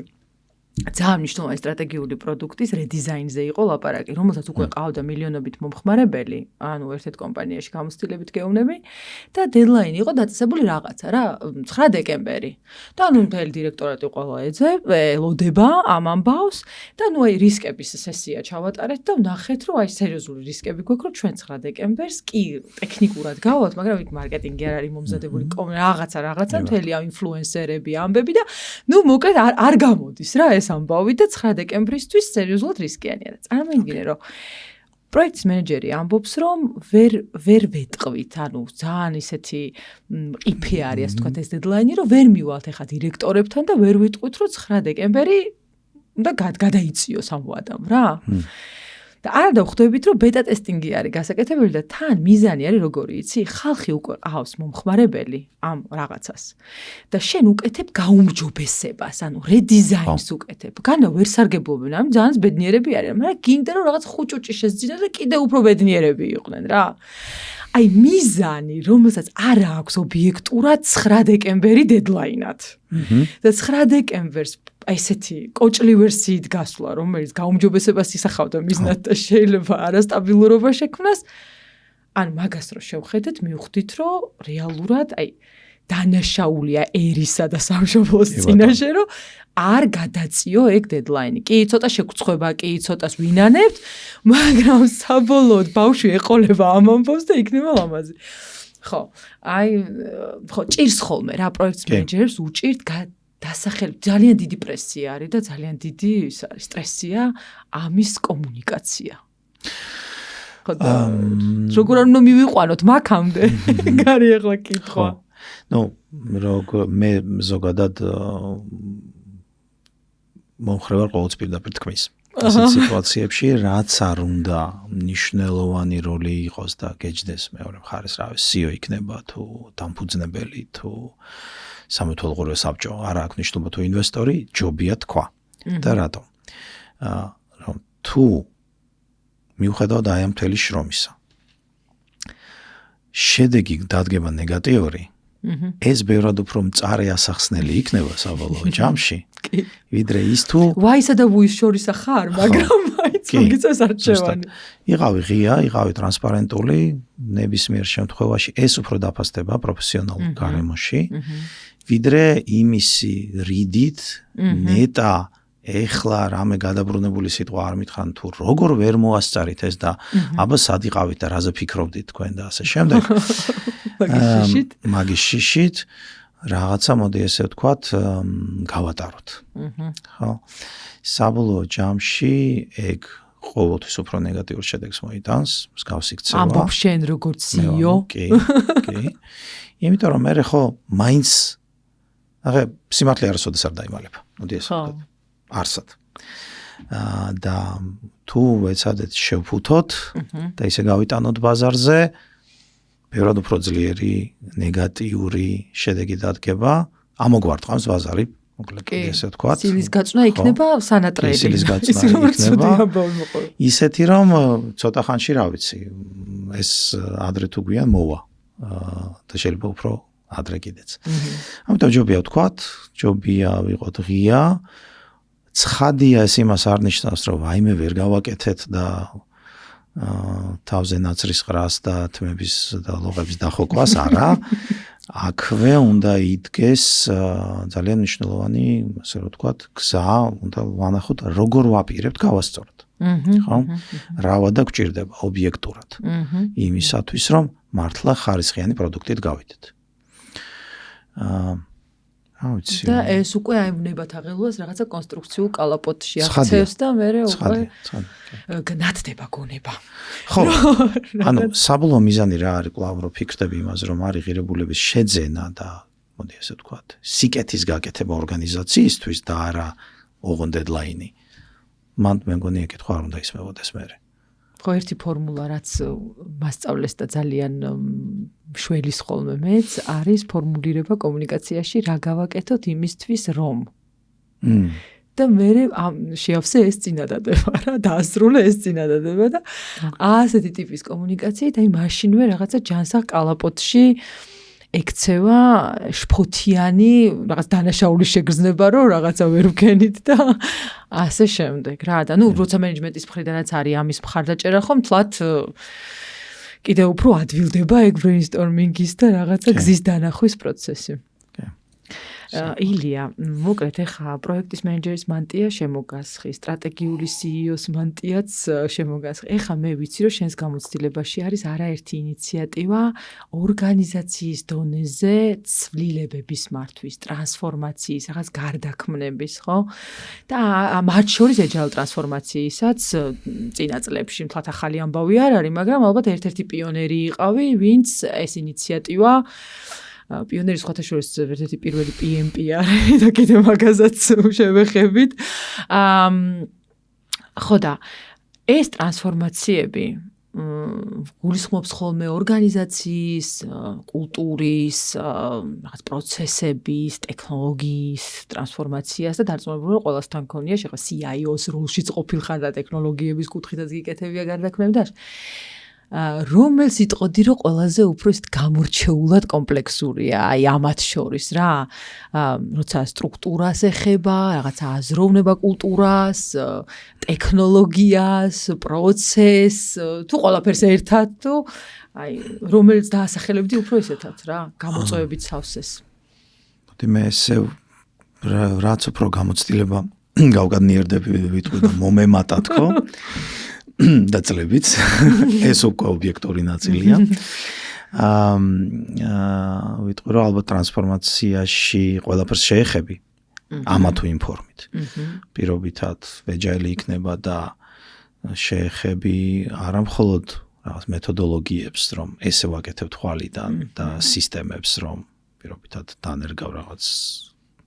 ძალიან მნიშვნელოვანი სტრატეგიული პროდუქტის რედიზაინზე იყო ლაპარაკი, რომელსაც უკვე ყავდა მილიონობით მომხმარებელი, ანუ ერთ-ერთ კომპანიაში გამოცდილებით გეუბნები და დედლაინი იყო დაწესებული რაღაცა რა, 9 დეკემბერი. და ნუ მთელი დირექტორატი ყველა ელოდება ამ ამბავს და ნუ აი რისკების სესია ჩავატარეთ და ვნახეთ, რომ აი სერიოზული რისკები გვაქვს, რომ ჩვენ 9 დეკემბერს კი ტექნიკურად გავალთ, მაგრამ იქ მარკეტინგი არ არის მომზადებული, რაღაცა მთელი ამ ინფლუენსერები ამბები და ნუ მოკლედ არ გამოდის რა ეს ამბავი და 9 დეკემბრისთვის სერიოზულად რისკიანია და წარმოიდგინე რომ პროექტის მენეჯერი ამბობს რომ ვერ ვეტყვით ანუ ძალიან ისეთი ყიფე არის ასე ვთქვათ ეს დედლაინი რომ ვერ მივალთ ახლა დირექტორებთან და ვერ ვეტყვით რომ 9 დეკემბერი უნდა გადაიწიოს ამ ვადამ რა და არ დავხვდებით რომ ბეტა ტესტინგი არის გასაკეთებელი და თან მიზანი არის როგორი იცი ხალხი უკვე ყავს მომხმარებელი ამ რაღაცას და შენ უკეთებ გაუმჯობესებას ანუ რედიზაინს უკეთებ განა ვერ სარგებლობენ ამ ძალიან ბედნიერები არიან მაგრამ გინდა რომ რაღაც ხუჭუჭი შესძინა და კიდე უფრო ბედნიერები იყვნენ რა აი მიზანი რომელსაც არ აქვს ობიექტურად 9 დეკემბერი დედლაინად და 9 დეკემბერს ესეთი კოჭლი ვერსიით გასვლა, რომელიც გაუმჯობესებას ისახავდა მიზნად და შეიძლება არასტაბილურობა შექმნას. ან მაგას რო შევხედეთ, მივხვდით, რომ რეალურად აი დანაშაულია ერისა და სამშობლოს წინაშე, რომ არ გადაწიო ეგ დედლაინი. კი, ცოტა შეგწყვება, კი, ცოტას ვინანებთ, მაგრამ საბოლოოდ ბავშვი ეყოლება ამ ამბავს და იქნება ლამაზი. ხო, აი, ხო, ჭირს ხოლმე რა პროექტის მენეჯერს უჭირთ დასახელებ ძალიან დიდი პრესია არის და ძალიან დიდი ის არის სტრესია ამის კომუნიკაცია. ხო და როგორ უნდა მივიყვანოთ მაგამდე? გარი ახლა კითხვა. ნუ როგორ მე ზოგადად მომხრევარ ყოველთვის პირდაპირ თქმის. ასეთ სიტუაციებში რაც არ უნდა მნიშვნელოვანი როლი იყოს და გეჯდეს მეორე მხარეს რავი CEO იქნება თუ დამფუძნებელი თუ სამეთვალყურე საბჭო არ აქვს მნიშვნელობა თუ ინვესტორი ჯობია თქვა და რატომ რომ თუ მიუხედავად აი ამ მთელი შრომისა შედეგი დადგება ნეგატიური ეს ბევრად უფრო მწარე ასახსნელი იქნება საბოლოო ჯამში ვიდრე ის თუ ვაისა და ვუის შორის ახარ მაგრამ მაინც მოგიწევს არჩევანი იყავი ღია იყავი ტრანსპარენტული ნებისმიერ შემთხვევაში ეს უფრო დაფასდება პროფესიონალურ გარემოში ვიდრე იმისი რიდით ნეტა ეხლა რამე გადაბრუნებული სიტყვა არ მითხან თუ როგორ ვერ მოასწარით ეს და აბა სად იყავით და რაზე ფიქრობდით თქვენ და ასე შემდეგ მაგის შიშით რაღაცა მოდი ესე ვთქვათ გავატაროთ ხო საბოლოო ჯამში ეგ ყოველთვის უფრო ნეგატიურ შედეგს მოიტანს მსგავსი ქცევა ამბობ შენ როგორც CEO კი იმიტომ რომ მე ხო მაინც აღე სიმართლე არასოდეს არ დაიმალება მოდი ესე ვთქვათ არსად და თუ ეცადეთ შევფუთოთ და ისე გავიტანოთ ბაზარზე ბევრად უფრო ძლიერი ნეგატიური შედეგი დადგება ამოგვარტყამს ბაზარი მოკლედ ესე ვთქვათ სილის გაწვნა იქნება სანატრელი სილის გაწვნა იქნება ისეთი რომ ცოტა ხანში რა ვიცი ეს ადრე თუ გვიან მოვა და შეიძლება უფრო ადრე კიდეც ამიტომ ჯობია ვთქვათ ჯობია ვიყოთ ღია ცხადია ეს იმას არ ნიშნავს რომ აიმე ვერ გავაკეთეთ და თავზე ნაცრის ყრას და თმების და ლოღების დახოკვას არა აქვე უნდა იდგეს ძალიან მნიშვნელოვანი ასე რომ ვთქვათ გზა უნდა ვანახოთ როგორ ვაპირებთ გავასწოროთ ხო რავა და გვჭირდება ობიექტურად იმისათვის რომ მართლა ხარისხიანი პროდუქტით გავიდეთ და ეს უკვე აიმვნებათ აღელვას რაღაცა კონსტრუქციულ კალაპოტში აქცევს და მე უკვე გნათდება გონება. ხო. ანუ საბოლოო მიზანი რა არის კვლავ რო ფიქრდები იმაზე რომ არის ღირებულების შეძენა და მოდი ასე ვთქვათ სიკეთის გაკეთება ორგანიზაციისთვის და არა ოღონდ დედლაინი. მან მე მგონი ეკითხვა არ უნდა ისმევოდეს მე. ხო ერთი ფორმულა რაც მასწავლეს და ძალიან მშველის ხოლმე მეც არის ფორმულირება კომუნიკაციაში რა გავაკეთოთ იმისთვის რომ და მე შეავსე ეს წინადადება რა დაასრულე ეს წინადადება და ასეთი ტიპის კომუნიკაციით აი მაშინვე რაღაცა ჯანსაღ კალაპოტში ექცევა შფოთიანი რაღაც დანაშაულის შეგრძნება რომ რაღაცა ვერ ვქენით და ასე შემდეგ რა და ნუ როცა მენეჯმენტის მხრიდანაც არის ამის მხარდაჭერა ხომ თლათ კიდევ უფრო ადვილდება ეგ ბრეინსტორმინგის და რაღაცა გზის დანახვის პროცესი ილია მოკლედ ეხა პროექტის მენეჯერის მანტია შემოგასხი სტრატეგიული CEO-ს მანტიაც შემოგასხი ეხა მე ვიცი რომ შენს გამოცდილებაში არის არაერთი ინიციატივა ორგანიზაციის დონეზე ცვლილებების მართვის ტრანსფორმაციის რაღაც გარდაქმნების ხო და მათ შორის agile ტრანსფორმაციისაც წინა წლებში მთლად ახალი ამბავი არ არის მაგრამ ალბათ ერთ-ერთი პიონერი იყავი ვინც ეს ინიციატივა პიონერი სხვათა შორის ერთ-ერთი პირველი PMP არის და კიდე მაგაზაც შევეხებით. ხო და ეს ტრანსფორმაციები გულისხმობს ხოლმე ორგანიზაციის, კულტურის, რაღაც პროცესების, ტექნოლოგიის ტრანსფორმაციას და დარწმუნებული ვარ ყველასთან ქონია შეხება CIO-ს როლშიც ყოფილხარ და ტექნოლოგიების კუთხითაც გიკეთებია გარდაქმნები და რომელ სიტყოდი რომ ყველაზე უფრო ის გამორჩეულად კომპლექსურია აი ამათ შორის რა როცა სტრუქტურას ეხება რაღაცა აზროვნება კულტურას ტექნოლოგიას პროცესს თუ ყველაფერს ერთად თუ აი რომელს დაასახელებდი უფრო ესეთად რა გამოწვევებით სავსეს მოდი მე ესე რაც უფრო გამოცდილება გავგადნიერდები ვიტყვი და მომემატად ხო დაძლებით ეს უკვე ობიექტური ნაწილია ვიტყვი რომ ალბათ ტრანსფორმაციაში ყველაფერს შეეხები ამა თუ იმ ფორმით პირობითად agile იქნება და შეეხები არა მხოლოდ რაღაც მეთოდოლოგიებს რომ ესე ვაკეთებ თვალიდან და სისტემებს რომ პირობითად დანერგავ რაღაც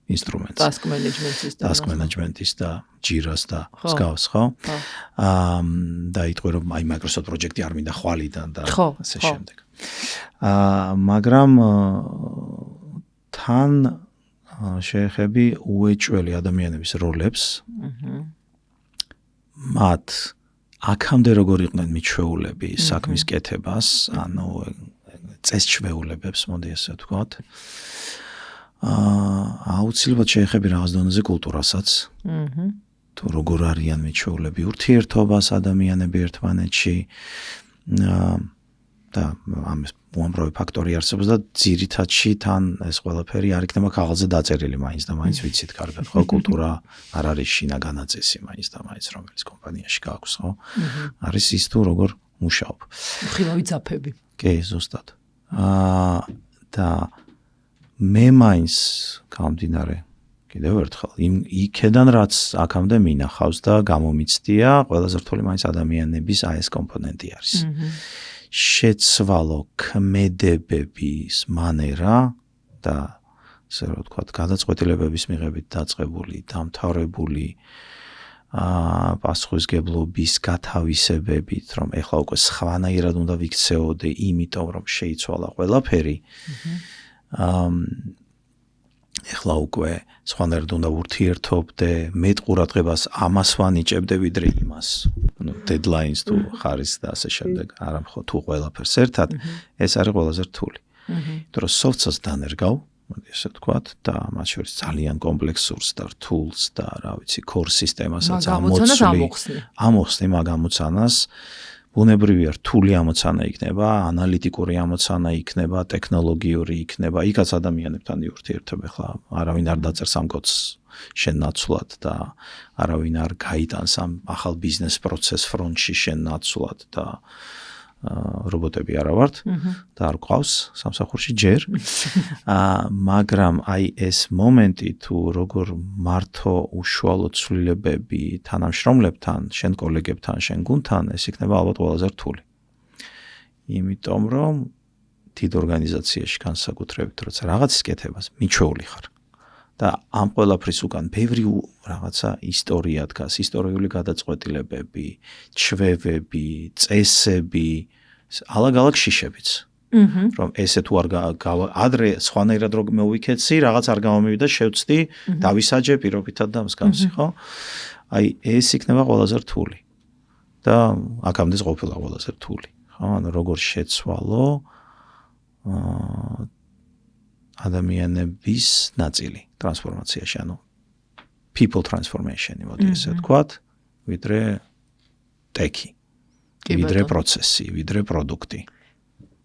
ინსტრუმენტს. task management-ის და Jira-ს და მსგავს, ხო? და იტყვი რომ აი Microsoft project-ი არ მინდა ხვალიდან და ასე შემდეგ. მაგრამ თან შეეხები უეჭველი ადამიანების როლებს. მათ აქამდე როგორ იყვნენ მიჩვეულები საქმის კეთებას, ანუ წესჩვეულებებს, მოდი ასე ვთქვათ. აუცილებლად შეეხები რაღაც დონეზე კულტურასაც. თუ როგორ არიან მიჩვეულები ურთიერთობას ადამიანები ერთმანეთში და ამის უამრავი ფაქტორი არსებობს და ძირითადში თან ეს ყველაფერი არ იქნება ქაღალდზე დაწერილი მაინც და მაინც ვიცით კარგად, ხო? კულტურა არ არის შინაგანაწესი მაინც და მაინც რომელიც კომპანიაში გააქვს, ხო? არის ის თუ როგორ მუშაობ. ხილავი ძაფები. კი, ზუსტად. და მე მაინც გამომდინარე კიდევ ერთხელ იქედან რაც აქამდე მინახავს და გამომიცდია, ყველაზე რთული მაინც ადამიანების აი ეს კომპონენტი არის. შეცვალო ქმედებების მანერა და ასე რომ ვთქვათ, გადაწყვეტილებების მიღებით დაწყებული, დამთავრებული პასუხისგებლობის გათავისებებით, რომ ეხლა უკვე სხვანაირად უნდა ვიქცეოდე, იმიტომ რომ შეიცვალა ყველაფერი. ეხლა უკვე სხვანაირად უნდა ურთიერთობდე, მეტ ყურადღებას ამას ვანიჭებდე ვიდრე იმას. ანუ deadlines თუ ხარის და ასე შემდეგ, არა ხო თუ ყველაფერს ერთად, ეს არის ყველაზე რთული. იმიტომ რომ soft-ს დანერგავ, მოდი ასე ვთქვათ, და მათ შორის ძალიან კომპლექსურს და რთულს და რა ვიცი, core სისტემასაც ამოხსნი მაგ ამოცანას. ბუნებრივია რთული ამოცანა იქნება, ანალიტიკური ამოცანა იქნება, ტექნოლოგიური იქნება, იქაც ადამიანებთან იურთიერთობ, ახლა არავინ არ დაწერს ამ კოდს შენ ნაცვლად და არავინ არ გაიტანს ამ ახალ ბიზნეს პროცეს ფრონტში შენ ნაცვლად და რობოტები არა ვართ და არ გვყავს სამსახურში ჯერ. მაგრამ აი ეს მომენტი თუ როგორ მართო უშუალო ცვლილებები თანამშრომლებთან, შენ კოლეგებთან, შენ გუნდთან, ეს იქნება ალბათ ყველაზე რთული. იმიტომ რომ დიდ ორგანიზაციაში განსაკუთრებით როცა რაღაცის კეთებას მიჩვეული ხარ და ამ ყველაფრის უკან ბევრი რაღაცა ისტორია დგას, ისტორიული გადაწყვეტილებები, ჩვევები, წესები, ალაგ-ალაგ შიშებიც. რომ ესე თუ არ ადრე სხვანაირად რო მოვიქეცი, რაღაც არ გამომივიდა, შევწდი, დავისაჯე პირობითად და მსგავსი, ხო? აი ეს იქნება ყველაზე რთული. და აქამდე ყოფილა ყველაზე რთული, ხო? ანუ როგორ შეცვალო ადამიანების ნაწილი ტრანსფორმაციაში, ანუ people transformation-ი, მოდი ესე ვთქვათ, ვიდრე ტექი, ვიდრე პროცესი, ვიდრე პროდუქტი.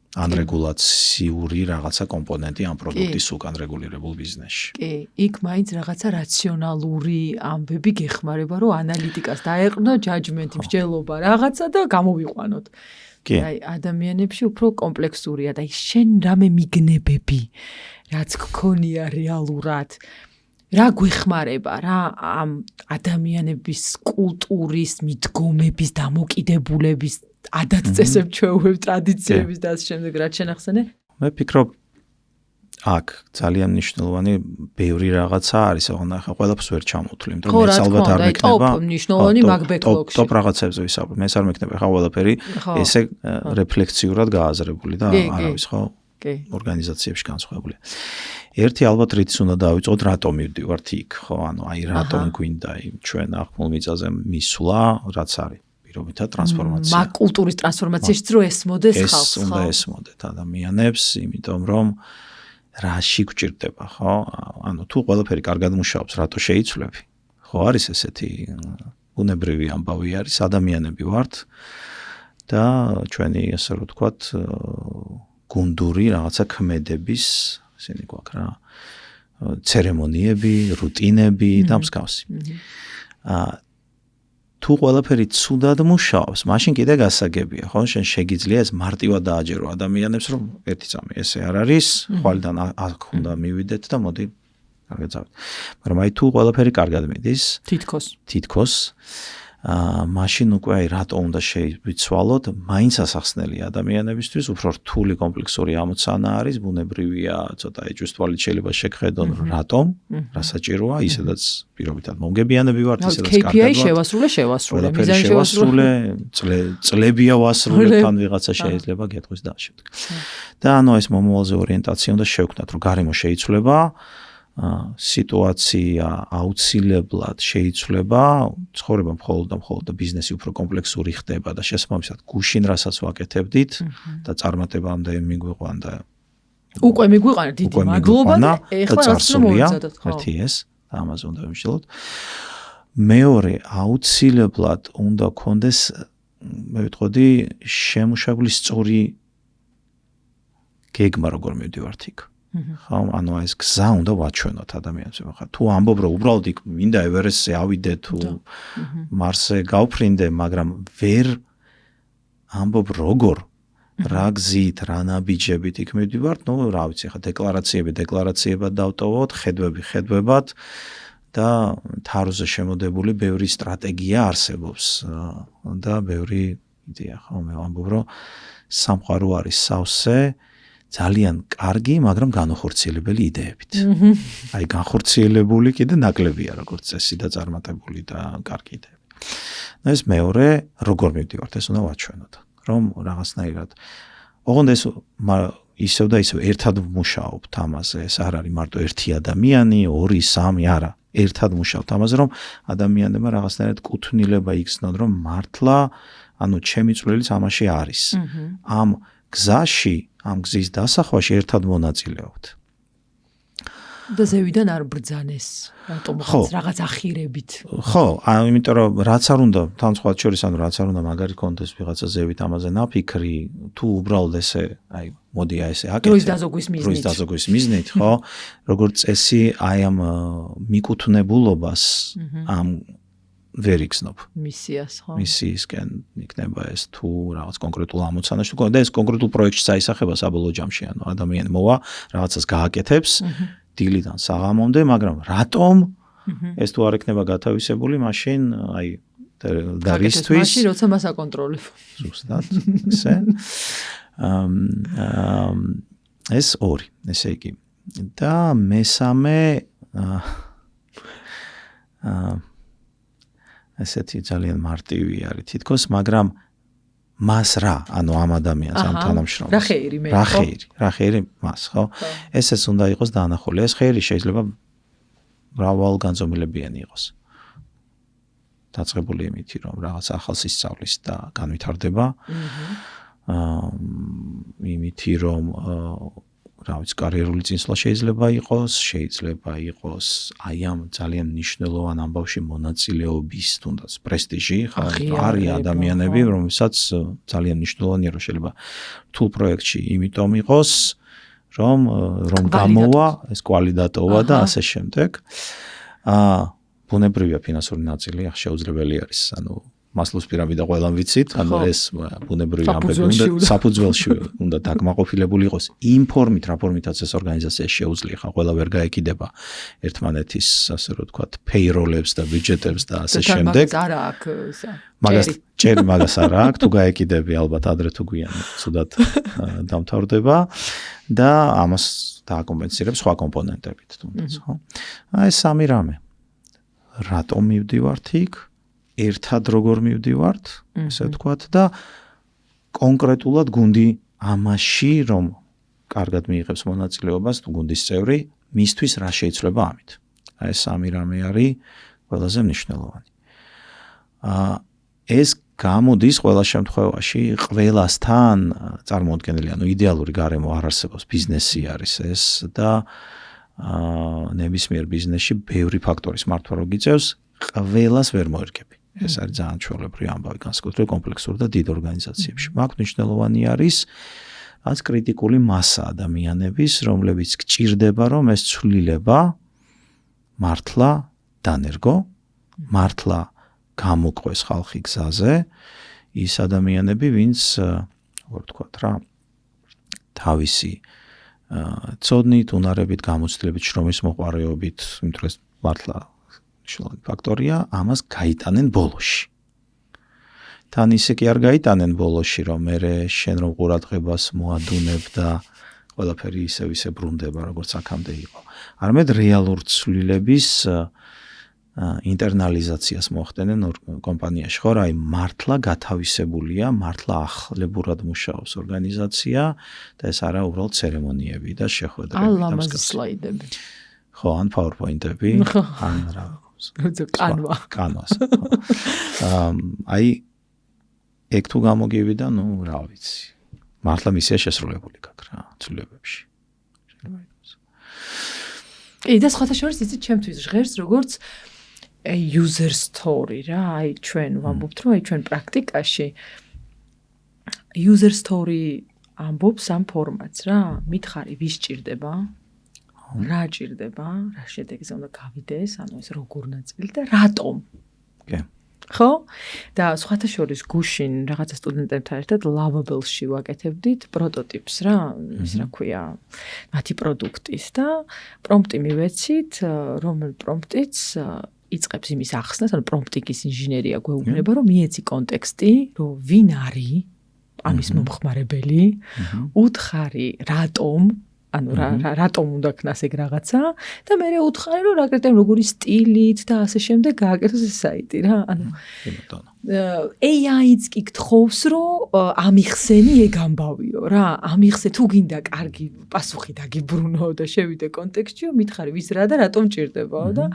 ანრეგულაციური რაღაცა კომპონენტი ამ პროდუქტის უკან რეგულირებულ ბიზნესში. კი, იქ მაინც რაღაცა რაციონალური ამბები გეხმარება, რომ ანალიტიკას დაეყრდნო, ჯაჯმენტი, მსჯელობა, რაღაცა და გამოვიყვანოთ. აი ადამიანებში უფრო კომპლექსურია და შენ რამე მიგნებები, რაც გქონია რეალურად, რა გვეხმარება, რა ამ ადამიანების კულტურის, მიდგომების, დამოკიდებულების ადათ-წესებს, ჩვეულებებს, ტრადიციების და ამ შემდეგ რაც შენახსენე? მე ფიქრობ აქ ძალიან მნიშვნელოვანი ბევრი რაღაცა არის, ახლა ყველაფერს ვერ ჩამოვთვლი, იმიტომ რომ ეს ალბათ არ მექნება. ტოპ მნიშვნელოვანი მაგ ბეკლოგში. ტოპ რაღაცებზე ვისაუბრებ, მე არ მექნება ახლა ყველაფერი ესე რეფლექციურად გააზრებული და არავის ხო ორგანიზაციებში განსხვავებულია. ერთი ალბათ რითიც უნდა დავიწყოთ, რატომ მივდივართ იქ, ხო? ანუ აი რატომ გვინდა იმ ჩვენ ახალ მიწაზე მისვლა, რაც არის პირობითად ტრანსფორმაცია. მაგ კულტურის ტრანსფორმაციაში რო ესმოდეს ხალხს, ხო? ეს უნდა ესმოდეთ ადამიანებს, იმიტომ რომ რაში გვჭირდება, ხო? ანუ თუ ყველაფერი კარგად მუშაობს, რატო შეიცვლები? ხო, არის ესეთი ბუნებრივი ამბავი არის, ადამიანები ვართ და ჩვენი ასე რომ ვთქვათ, გუნდური რაღაცა ქმედების, ისინი გვაქვს რა, ცერემონიები, რუტინები და მსგავსი. თუ ყველაფერი ცუდად მუშაობს, მაშინ კიდე გასაგებია, ხო? შენ შეგიძლია ეს მარტივად დააჯერო ადამიანებს, რომ ერთი წამი ესე არ არის, ხვალიდან აქ უნდა მივიდეთ და მოდი კარგად წავიდეთ. მაგრამ აი თუ ყველაფერი კარგად მიდის, თითქოს მაშინ უკვე აი რატო უნდა შეიცვალოთ, მაინც ასახსნელი ადამიანებისთვის უფრო რთული კომპლექსური ამოცანა არის, ბუნებრივია, ცოტა ეჭვისტვალით შეიძლება შეგხედონ რატომ, რა საჭიროა, ისედაც პირობითად მომგებიანები ვართ, ისედაც კარგად KPI შევასრულე, მიზანი შევასრულე, წლებია ვასრულებ, თან ვიღაცა შეიძლება გეტყვის და შემდეგ. და ანუ ეს მომავალზე ორიენტაცია უნდა შევქმნათ, რომ გარემო შეიცვლება, სიტუაცია აუცილებლად შეიცვლება, ცხოვრება მხოლოდ და ბიზნესი უფრო კომპლექსური ხდება და შესაბამისად გუშინ რასაც ვაკეთებდით და წარმატებამდე მიგვიყვან და უკვე მიგვიყვანა დიდი მადლობა და ეხლა რაც მოვიცადოთ, ხო. ერთი ეს და ამაზე უნდა ვიმსჯელოთ. მეორე აუცილებლად უნდა გქონდეს მე ვიტყოდი შემუშავებული სწორი გეგმა როგორ მივდივართ იქ. ხო, ანუ ეს გზა უნდა ვაჩვენოთ ადამიანებს. ხა თუ ამბობ რომ უბრალოდ იქ მინდა ევერესტზე ავიდე თუ მარსზე გავფრინდე, მაგრამ ვერ ამბობ როგორ, რა გზით, რა ნაბიჯებით იქ მივდივართ, ნუ რა ვიცი, ხა დეკლარაციებად დავტოვოთ, ხედვებად და თაროზე შემოდებული ბევრი სტრატეგია არსებობს და ბევრი იდეა, ხო, მე ვამბობ რომ სამყარო არის სავსე ძალიან კარგი, მაგრამ განახორციელებელი იდეებით. აი განხორციელებული კიდე ნაკლებია როგორც წესი და წარმატებული და კარგი იდეები. ეს მეორე როგორ მივდივართ, ეს უნდა ვაჩვენოთ, რომ რაღაცნაირად ოღონდ ეს ისევ და ისევ ერთად ვმუშაობთ ამაზე, ეს არ არის მარტო ერთი ადამიანი, 2-3, არა, ერთად ვმუშაობთ ამაზე, რომ ადამიანებმა რაღაცნაირად კუთვნილება იგრძნონ, რომ მართლა, ანუ ჩემი წვლილიც ამაში არის. ამ გზაში, ამ გზის დასახვაში ერთად მონაწილეობთ. და ზევიდან არ ბრძანეს, რატომღაც რაღაც ახირებით. ხო, იმიტომ რომ რაც არ უნდა, თან სხვა შორის, ანუ რაც არ უნდა მაგარი კონდეს ვიღაცა ზევით ამაზე ნაფიქრი, თუ უბრალოდ ესე, აი, მოდი აი ესე აკეთე. დროის დაზოგვის მიზნით, ხო? როგორც წესი, აი ამ მიკუთვნებულობას ამ ვერ იგრძნობ. მისიას, ხო? მისიისკენ იქნება ეს თუ რაღაც კონკრეტულ ამოცანაში თუ და ეს კონკრეტულ პროექტში საისახება საბოლოო ჯამში, ანუ ადამიანი მოვა, რაღაცას გააკეთებს, დილიდან საღამომდე, მაგრამ რატომ ეს თუ არ ექნება გათავისებული, მაშინ აი და რისთვის? მაშინ როცა მას აკონტროლებ. ზუსტად, ესე. ეს ორი, ესე იგი. და მესამე ესეთი ძალიან მარტივი არის თითქოს, მაგრამ მას რა, ანუ ამ ადამიანს, ამ თანამშრომელს. რა ხეირი მე, ხო? რა ხეირი მას, ხო? ესეც უნდა იყოს დაანახული. ეს ხეირი შეიძლება მრავალგანზომილებიანი იყოს. დაწყებული იმით, რომ რაღაც ახალს ისწავლის და განვითარდება. იმითი, რომ რა ვიცი, კარიერული წინსვლა შეიძლება იყოს აი ამ ძალიან მნიშვნელოვან ამბავში მონაწილეობის თუნდაც პრესტიჟი, ხა არის ადამიანები, რომელსაც ძალიან მნიშვნელოვანია, რომ შეიძლება რთულ პროექტში იმიტომ იყოს, რომ გამოვა ეს კვალიდატოვა და ასე შემდეგ. ბუნებრივია ფინანსური ნაწილი, ახ შეუძლებელი არის, ანუ მასლოს პირამიდა ყველამ ვიცით, ანუ ეს ბუნებრივი ამბები უნდა საფუძველში უნდა დაკმაყოფილებული იყოს იმ ფორმით, რა ფორმითაც ეს ორგანიზაცია შეუძლია, ხა ყველა ვერ გაეკიდება ერთმანეთის, ასე რომ ვთქვათ, payroll-ებს და ბიუჯეტებს და ასე შემდეგ. მაგას არა აქვს, თუ გაეკიდები ალბათ ადრე თუ გვიანი, ცუდად დამთავრდება და ამას დააკომპენსირებს სხვა კომპონენტებით, თუნდაც, ხო? აი სამი რამე. რატომ მივდივართ იქ? ერთად როგორ მივდივართ, ესე ვთქვათ და კონკრეტულად გუნდი ამაში, რომ კარგად მიიღებს მონაწილეობას, თუ გუნდის წევრი, მისთვის რა შეიცვლება ამით. აი ეს სამი რამე არის ყველაზე მნიშვნელოვანი. ეს გამოდის ყველა შემთხვევაში, ყველასთან წარმოუდგენელი, ანუ იდეალური გარემო არ არსებობს, ბიზნესი არის ეს და ნებისმიერ ბიზნესში ბევრი ფაქტორის მართვა რო გიწევს, ყველას ვერ მოერგები. ეს არის ძალიან ჩვეულებრივი ამბავი, განსაკუთრებით კომპლექსურ და დიდ ორგანიზაციებში. მაგ მნიშვნელოვანი არის რაც კრიტიკული მასა ადამიანების, რომლებიც გჭირდება, რომ ეს ცვლილება მართლა დანერგო, მართლა გამოყვეს ხალხი გზაზე, ის ადამიანები, ვინც, როგორ ვთქვათ რა, თავისი ცოდნით, უნარებით, გამოცდილებით, შრომის მოყვარეობით, იმიტომ რომ ეს მართლა ფაქტორია, ამას გაიტანენ ბოლოში. თან ისე კი არ გაიტანენ ბოლოში, რომ მე შენ რომ ყურადღებას მოადუნებ და ყველაფერი ისე ბრუნდება, როგორც აქამდე იყო. არამედ რეალურ ცვლილების ინტერნალიზაციას მოახდენენ კომპანიაში, ხო, რა, აი მართლა გათავისებულია, მართლა ახლებურად მუშაობს ორგანიზაცია და ეს არა უბრალოდ ცერემონიები და შეხვედრები და ლამაზი სლაიდები. ხო, ან PowerPoint-ები, ან რა, კანვას. აი ეგ თუ გამოგივიდა, ნუ რა ვიცი. მართლა მისია შესრულებული გაქვს რა, ცვლილებებში. და სხვათა შორის იცით ჩემთვის ჟღერს როგორც user story რა, აი ჩვენ ვამბობთ, რომ აი ჩვენ პრაქტიკაში user story ამბობს ამ ფორმატს რა, მითხარი ვის ჭირდება, რა ჭირდება, რა შედეგზე უნდა გავიდეს, ანუ ეს როგორ ნაწილი და რატომ. კი. ხო? და სხვათა შორის გუშინ რაღაცა სტუდენტებთან ერთად Lovable-ში ვაკეთებდით პროტოტიპს რა, ის რა ქვია, მათი პროდუქტის და პრომპტი მივეცით, რომელ პრომპტიც იწყებს იმის ახსნას, ანუ პრომპტინგის ინჟინერია გვეუბნება, რომ მიეცი კონტექსტი, რომ ვინ არის ამის მომხმარებელი, უთხარი რატომ, ანუ რატომ უნდა ქნას ეგ რაღაცა და მე უთხარი, რომ რა კრიტერიუმ როგორი სტილით და ასე შემდეგ გააკეთოს ეს საიტი რა, ანუ AI-იც კი გთხოვს, რომ ამიხსენი ეგ ამბავიო რა, ამიხსე თუ გინდა კარგი პასუხი დაგიბრუნო და შევიდე კონტექსტში, მითხარი ვის რა და რატომ ჭირდებაო და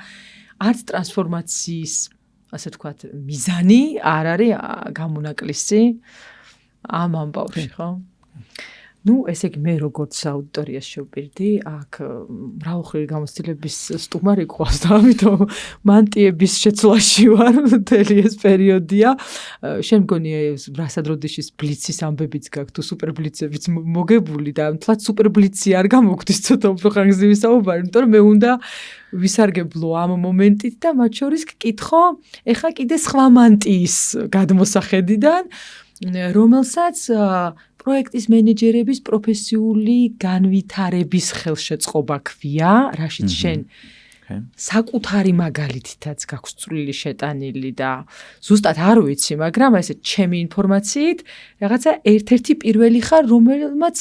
არც ტრანსფორმაციის, ასე ვთქვათ, მიზანი არ არის გამონაკლისი ამ ამბავში, ხო? ნუ ესე იგი მე როგორც აუდიტორიას შევპირდი, აქ მრავალხრივი გამოცდილების სტუმარი გვყავს და ამიტომ მანტიების შეცვლაში ვარ, მთელი ეს პერიოდია. შენ მგონი რასად როდეშის ბლიცის ამბებიც გაქვს, თუ სუპერ ბლიცებიც მოგებული და თლაც სუპერ ბლიცი არ გამოგდის ცოტა უფრო ხანგრძლივი საუბარი, იმიტომ რომ მე უნდა ვისარგებლო ამ მომენტით და მათ შორის გკითხო, ეხა კიდე სხვა მანტიის გადმოსახედიდან, რომელსაც პროექტის მენეჯერების პროფესიული განვითარების ხელშეწყობა ქვია, რაშიც შენ საკუთარი მაგალითითაც გაქვს წვრილი შეტანილი და ზუსტად არ ვიცი, მაგრამ ესე ჩემი ინფორმაციით რაღაცა ერთ-ერთი პირველი ხარ, რომელმაც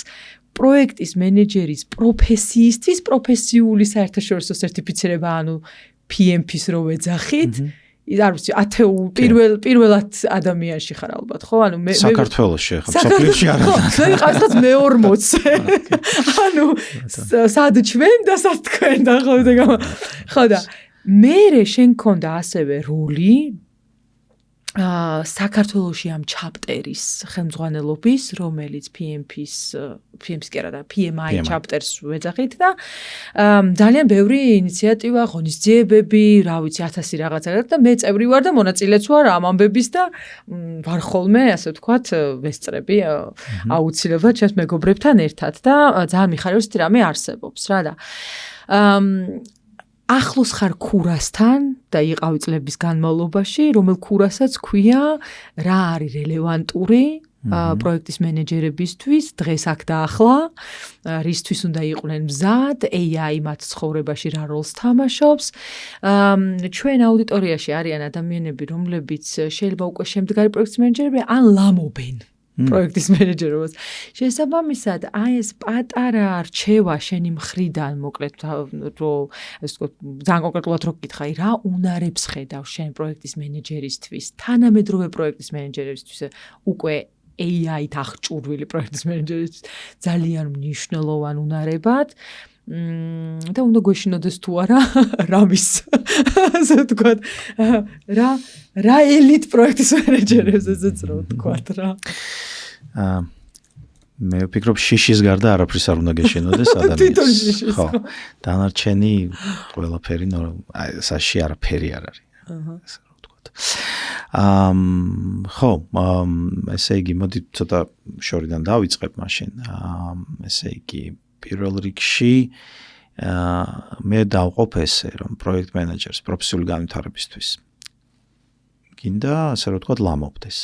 პროექტის მენეჯერის პროფესიისთვის პროფესიული საერთაშორისო სერტიფიცირება, ანუ PMP-ს რო ვეძახით, არ ვიცი, ათეულ პირველად ადამიანში ხარ ალბათ, ხო? ანუ მე საქართველოში ხარ, სოფლიოში არ არის. მე ყავსած მე-40. ანუ სად ჩვენ და სად თქვენ და ხო და მე შენ გქონდა ასევე როლი საქართველოში ამ ჩაპტერის ხელმძღვანელობის, რომელიც PMP-ს კი არა და PMI ჩაპტერს ვეძახით და ძალიან ბევრი ინიციატივა, ღონისძიებები, რა ვიცი, 1000 რაღაცა და მე წევრი ვარ და მონაწილეც ვარ ამ ამბების და ვარ ხოლმე, ასე ვთქვათ, ვესწრები აუცილებლად ჩემს მეგობრებთან ერთად და ძალიან მიხარებს ის რამე არსებობს რა და ახლოს ხარ ქურასთან და იყავი წლების განმავლობაში, რომელ ქურასაც ქვია, რა არის რელევანტური პროექტის მენეჯერებისთვის, დღეს აქ და ახლა, რისთვის უნდა იყვნენ მზად, AI მათ ცხოვრებაში რა როლს თამაშობს. ჩვენ აუდიტორიაში არიან ადამიანები, რომლებიც შეიძლება უკვე შემდგარი პროექტის მენეჯერები ან ლამობენ. პროექტის მენეჯერობას. შესაბამისად, აი ეს პატარა რჩევა შენი მხრიდან, მოკლედ, რომ ასე ვთქვათ, ძალიან კონკრეტულად რო გკითხა, რა უნარებს ხედავ შენ პროექტის მენეჯერისთვის, თანამედროვე პროექტის მენეჯერისთვის, უკვე AI-ით აღჭურვილი პროექტის მენეჯერისთვის ძალიან მნიშვნელოვან უნარებად. და უნდა გვეშინოდეს თუ არა რამის ასე ვთქვათ რა ელიტ პროექტის მენეჯერებს ესეც რო ვთქვათ რა მე ვფიქრობ შიშის გარდა არაფრის არ უნდა გეშინოდეს ადამიანს ხო დანარჩენი ყველაფერი საში არაფერი არ არის ესე რო ვთქვათ ხო ესე იგი მოდი ცოტა შორიდან დავიწყებ მაშინ ესე იგი პირველ რიგში მე დავყოფ ესე რომ პროექტ მენეჯერს პროფესიული განვითარებისთვის გინდა ასე რომ ვთქვათ ლამობდეს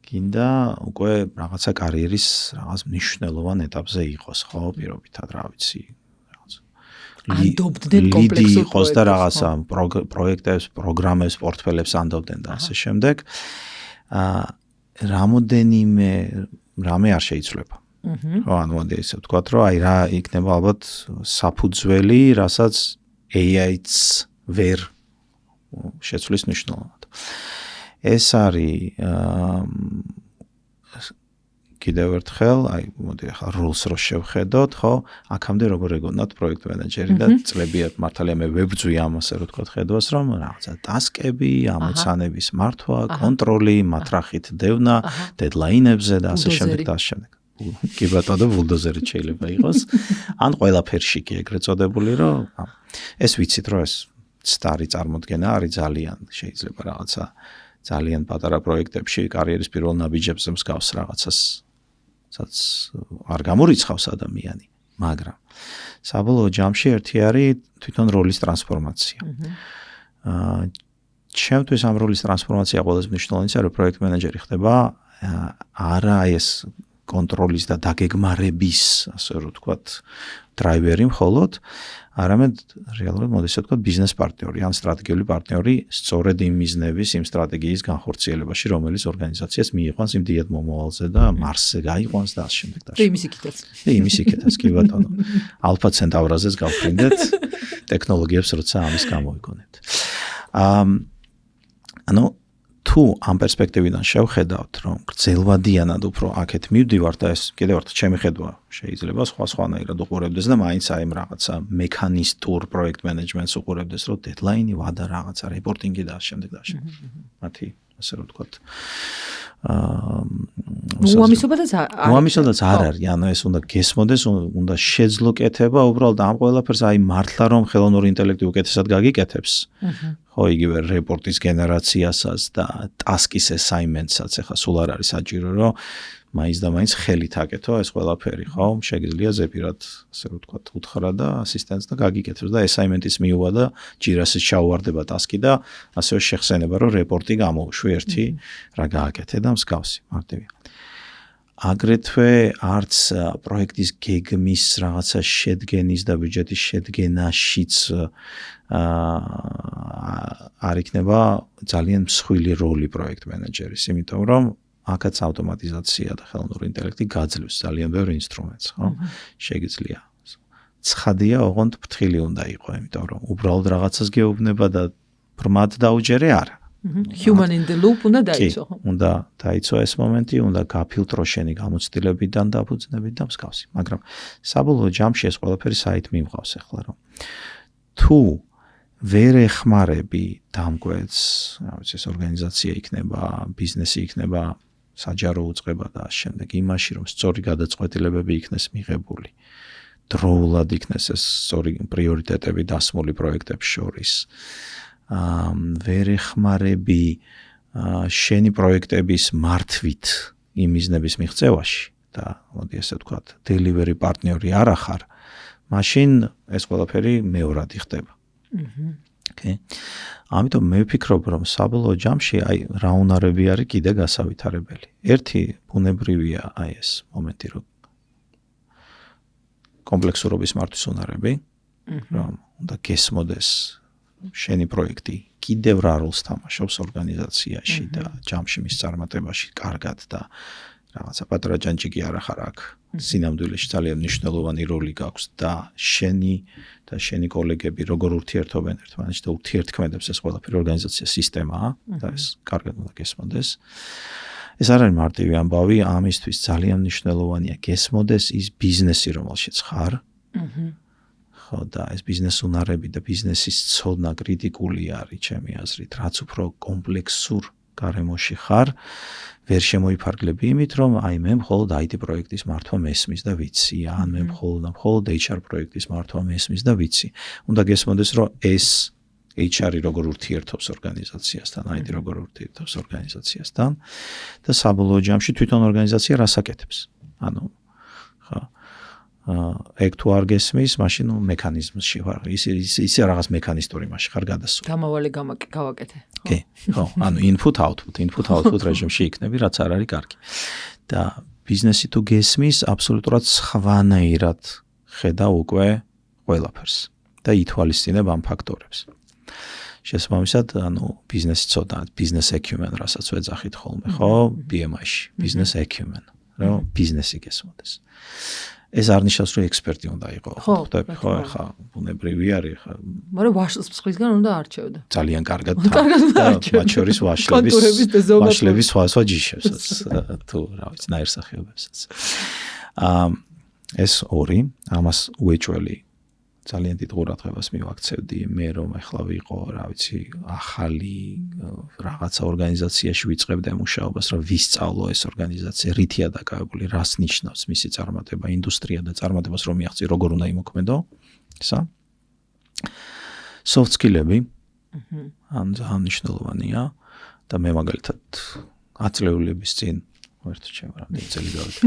გინდა უკვე რაღაცა კარიერის რაღაც მნიშვნელოვან ეტაპზე იყოს ხო პირობითად რა ვიცი ანდობდნენ კომპლექსურ იყოს და რაღაცა პროექტებს პროგრამებს პორტფელებს ანდობდნენ და ასე შემდეგ რამოდენიმე რამე არ შეიცვლება. ხო, ანუ მოდი ესე ვთქვათ, რომ აი რა იქნება ალბათ საფუძველი, რასაც AI-ც ვერ შეცვლის მნიშვნელოვნად. ეს არის კიდევ ერთხელ, აი მოდი ახლა როლს რო შევხედოთ, ხო, აქამდე როგორ ეგონათ პროექტ მენეჯერი და წლებია მართალია მე ვებძვი ამას, რო ვთქვათ, ხედავს, რომ რაღაცა ტასკები, ამოცანების მართვა, კონტროლი, მატრახით დევნა, დედლაინებზე და ასე შემდეგ და ასე შემდეგ. კი ბატონო, ბულდოზერით შეიძლება იყოს. ან ყველაფერში კი ეგრეთ წოდებული, რომ ეს ვიცით, რომ ეს სტარი წარმოდგენა არის ძალიან შეიძლება რაღაცა ძალიან პატარა პროექტებში კარიერის პირველ ნაბიჯებზე მსგავს რაღაცას სადაც არ გამორიცხავს ადამიანი, მაგრამ საბოლოო ჯამში ერთი არის თვითონ როლის ტრანსფორმაცია. ჩემთვის ამ როლის ტრანსფორმაცია ყველაზე მნიშვნელოვანია, რომ პროექტ მენეჯერი ხდება არა ეს კონტროლის და დაგეგმარების, ასე რომ ვთქვათ, დრაივერი მხოლოდ, არამედ რეალურად მოდესა ვთქვათ ბიზნეს პარტნიორი, ან სტრატეგიული პარტნიორი სწორედ იმ მიზნების, იმ სტრატეგიის განხორციელებაში, რომელიც ორგანიზაციას მიიყვანს იმ დიდ მომავალზე და მარსზე გაიყვანს და ასე შემდეგ და ასე. იმის იქითაც კი ბატონო. ალფა ცენტავრაზეც გავფრინდეთ ტექნოლოგიებს, როცა ამის გამოვიგონებთ. ანუ თუ ამ პერსპექტივიდან შევხედავთ, რომ გრძელვადიანად უფრო აქეთ მივდივართ და ეს კიდევ ერთხელ ჩემი ხედვა შეიძლება სხვანაირად უყურებდეს და მაინც აი ამ რაღაცა მექანისტურ პროექტ მენეჯმენტს უყურებდეს, რომ დედლაინი, ვადა რაღაცა, რეპორტინგი და ასე შემდეგ და ასე. მათი ასე რომ ვთქვათ. უამისოდაც არ არის, ანუ ეს უნდა გესმოდეს, უნდა შეძლო კეთება, უბრალოდ ამ ყველაფერს აი მართლა რომ ხელოვნური ინტელექტი უკეთესად გაგიკეთებს. ხო, იგივე რეპორტის გენერაციასაც და ტასკის assignment-საც ახლა სულ არ არის საჭირო, რომ მაინც და მაინც ხელით აკეთო ეს ყველაფერი, ხო? შეგიძლია ზეპირად, ასე რომ ვთქვათ, უთხრა და ასისტენტს და გაგიკეთებს და assignment-ის მიუვა და ჯირასის ჩაუვარდება ტასკი და ასევე შეხსენება, რომ რეპორტი გამოვშვი ერთი რა გააკეთე და მსგავსი, მარტივია. აგრეთვე არც პროექტის გეგმის რაღაცა შედგენის და ბიუჯეტის შედგენაშიც არ იქნება ძალიან მსხვილი როლი პროექტ მენეჯერის, იმიტომ რომ აქაც ავტომატიზაცია და ხელოვნური ინტელექტი გაძლევს ძალიან ბევრ ინსტრუმენტს, ხო? შეგიძლია. ცხადია, ოღონდ ფრთხილი უნდა იყო, იმიტომ რომ უბრალოდ რაღაცას გეუბნება და ბრმად დაუჯერე არა. Human in the loop უნდა დაიცო. უნდა დაიცო ეს მომენტი, უნდა გაფილტრო შენი გამოცდილებიდან და ფუძნებით და მსგავსი. მაგრამ საბოლოო ჯამში ეს ყველაფერი საით მიმყავს ახლა, რომ თუ ვერ ეხმარები დამკვეთს, რა ვიცი, ეს ორგანიზაცია იქნება, ბიზნესი იქნება, საჯარო უწყება და ამ შემდეგ იმაში, რომ სწორი გადაწყვეტილებები იქნეს მიღებული. დროულად იქნეს ეს სწორი პრიორიტეტები დასმული პროექტებს შორის. ვერ ეხმარები შენი პროექტების მართვით იმ მიზნების მიღწევაში და მოდი ესე ვთქვათ, delivery პარტნიორი არ ახარ, მაშინ ეს ყველაფერი მეორად იხდება. Okay. ამიტომ მე ვფიქრობ, რომ საბოლოო ჯამში აი რა უნარები არის კიდე გასავითარებელი. ერთი ბუნებრივია აი ეს მომენტი, რომ კომპლექსურობის მართვის უნარები, რომ უნდა გესმოდეს შენი პროექტი კიდევ რა როლს თამაშობს ორგანიზაციაში და ჯამში მის წარმატებაში კარგად და რაღაცა პატარა ჯანჯიკი არ ახარ აქ. სინამდვილეში ძალიან მნიშვნელოვანი როლი გაქვს და შენი კოლეგები როგორ ურთიერთობენ ერთმანეთს და ურთიერთქმედებს ეს ყველაფერი ორგანიზაცია სისტემაა და ეს კარგად უნდა გესმოდეს. ეს არ არის მარტივი ამბავი, ამისთვის ძალიან მნიშვნელოვანია გესმოდეს ის ბიზნესი, რომელშიც ხარ. ხო და ეს ბიზნეს უნარები და ბიზნესის ცოდნა კრიტიკული არის ჩემი აზრით, რაც უფრო კომპლექსურ გარემოში ხარ, ვერ შემოიფარგლები იმით, რომ აი მე მხოლოდ IT პროექტის მართვა მესმის და ვიცი, ან მე მხოლოდ HR პროექტის მართვა მესმის და ვიცი. უნდა გესმოდეს, რომ ეს HR-ი როგორ ურთიერთობს ორგანიზაციასთან, IT როგორ ურთიერთობს ორგანიზაციასთან და საბოლოო ჯამში თვითონ ორგანიზაცია რას აკეთებს. ანუ ხო ეგ თუ არ გესმის, მაშინ მექანიზმში ვარ. ისე რაღაც მექანისტური მასში ხარ გადასული. გამავალი გავაკეთე. კი, ხო, ანუ input-output რეჟიმში იქნები, რაც არ არის კარგი. და ბიზნესი თუ გესმის, აბსოლუტურად სხვანაირად ხედა უკვე ყველაფერს და ითვალისწინებ ამ ფაქტორებს. შესაბამისად, ბიზნესი ცოტა, business acumen, რასაც ვეძახით ხოლმე, ხო, BMI-ში, business acumen, რომ ბიზნესი გესმოდეს. ეს არ ნიშნავს, რომ ექსპერტი უნდა იყოს. ხვდები, ხო, ხა, ბუნებრივი არის, ხა. მაგრამ ვაშლს მსხვისგან უნდა არჩევდე. ძალიან კარგად მათ შორის ვაშლების სხვადასხვა ჯიშებსაც, თუ რა ვიცი, ნაირსახეობებსაც. ეს ორი, ამას უეჭველი ძალიან დიდ ყურადღებას მივაქცევდი მე რომ ახლა ვიყო, რა ვიცი, ახალი რაღაცა ორგანიზაციაში ვიწყებდე მუშაობას, რომ ვისწავლო ეს ორგანიზაცია, რითია დაკავებული, რას ნიშნავს მისი წარმატება, ინდუსტრია და წარმატებას რომ მიაღწიო, როგორ უნდა იმოქმედო, ისა. soft skill-ები, ამ ძალიან მნიშვნელოვანია და მე მაგალითად 10 წლეულების წინ ვერთ ჩემ რამდენი წელი გავიდა.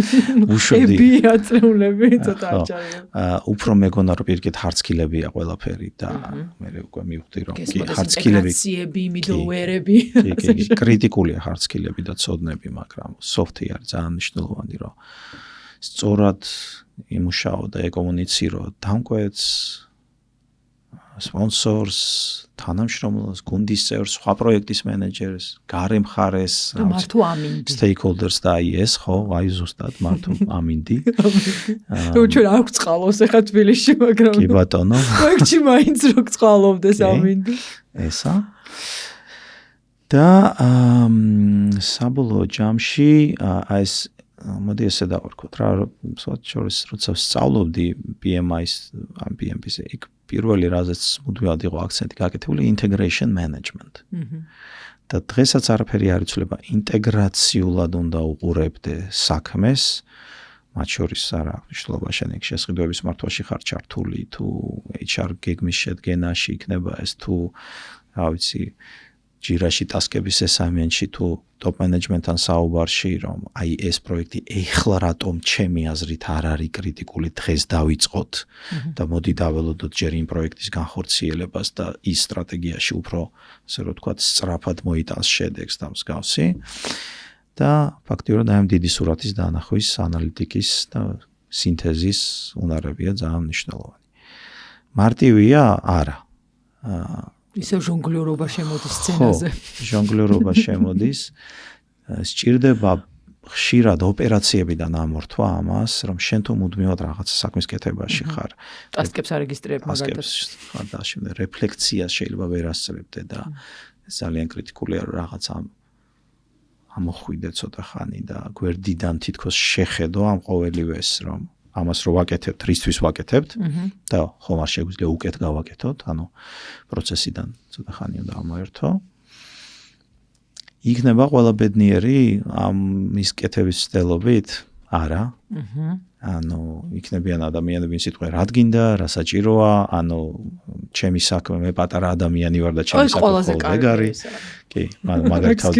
უშვებდი აწეულები ცოტა არჩევია. უფრო მეგონა რომ პირიქით hard skill-ებია ყველაფერი და მე უკვე მივხვდი რომ კი hard skill-ები, middleware-ები, კრიტიკულია hard skill-ები და ცოდნები, მაგრამ soft-ი არის ძალიან მნიშვნელოვანი რომ სწორად იმუშაო და ეკომუნიცირო დამკვეთს sponsors, თანამშრომლებს, გუნდის წევრს, სხვა პროექტის მენეჯერს, გარე მხარეს, მართო ამინდი. stakeholders და ეს ხო, აი ზუსტად მართო ამინდი. ნუ ჩვენ არ გვწყალობს ახლა თბილისში, მაგრამ კი ბატონო. პროექტში მაინც რო გწყალობდეს ამინდი. ესა. და საბოლოო ჯამში ეს მოდი ესე დავარქვათ რა, სულ შორის როცა ვსწავლობდი PMI-ს, ამ PMP-ს იქ პირველი რაზეც მუდმივად იყო აქცენტი გაკეთებული integration management. და დღესაც არაფერი არ იცვლება ინტეგრაციულად უნდა უყურებდე საქმეს, მათ შორის არა მნიშვნელობა შენ ეგ შესყიდვების მართვაში ხარ ჩართული თუ HR გეგმის შედგენაში იქნება ეს თუ რა ვიცი ჯირაში ტასკების ესაინმენტში თუ top management-თან საუბარში რომ აი ეს პროექტი ეხლა რატომ ჩემი აზრით არ არის კრიტიკული დღეს დავიწყოთ და მოდი დაველოდოთ ჯერ იმ პროექტის განხორციელებას და ის სტრატეგიაში უფრო ასე რომ ვთქვათ სწრაფად მოიტანს შედეგს და მსგავსი და ფაქტიურად აი ამ დიდი სურათის დაანახვის ანალიტიკის და სინთეზის უნარებია ძალიან მნიშვნელოვანი. მარტივია? არა. ისევ ჟონგლიორობა შემოდის სცენაზე. ჟონგლიორობა შემოდის. სჭირდება ხშირად ოპერაციებიდან ამორთვა ამას, რომ შენ თუ მუდმივად რაღაც საქმის კეთებაში ხარ. ტასკებს არეგისტრირებ მაგალითად. ხარ და შემდეგ რეფლექციას შეიძლება ვერ ასწრებდე და ძალიან კრიტიკულია რომ რაღაც ამოხვიდე ცოტა ხანი და გვერდიდან თითქოს შეხედო ამ ყოველივეს რომ ამას რო ვაკეთებთ, რისთვის ვაკეთებთ და ხომ არ შეგვიძლია უკეთ გავაკეთოთ, ანუ პროცესიდან ცოტა ხანი უნდა ამოერთო. იქნება ყველა ბედნიერი ამ ის კეთების ცდილობით? არა. ანუ იქნებიან ადამიანები, ვინც სიტყვა რადგინდა, რა საჭიროა, ანუ ჩემი საქმე, მე პატარა ადამიანი ვარ და ჩემი საქმე ხოლმე არის. კი, მაგალითად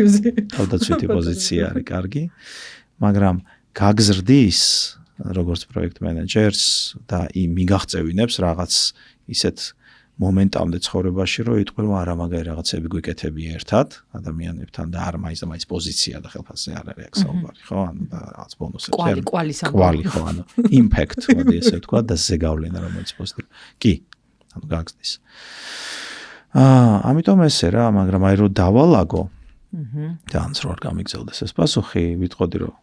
თავდაცვითი პოზიცია არის კარგი, მაგრამ გაგზრდის როგორც პროექტ მენეჯერს და მიგაღწევინებს რაღაც ისეთ მომენტამდე ცხოვრებაში, რომ იტყვი რომ არა მაგარი რაღაცები გვიკეთები ერთად ადამიანებთან და არ მაინც პოზიცია და ხელფასზე არ არის აქ საუბარი, ხო? ანუ და რაღაც ბონუსები. კვალი ხო, ანუ impact, მოდი ესე ვთქვა და ზეგავლენა რომელიც პოზიტივი. კი, ანუ გაგზდის. ამიტომ ესე რა, მაგრამ აი რომ დავალაგო. ძალიან სწორად გამიგზელდეს ეს პასუხი, ვიტყოდი რომ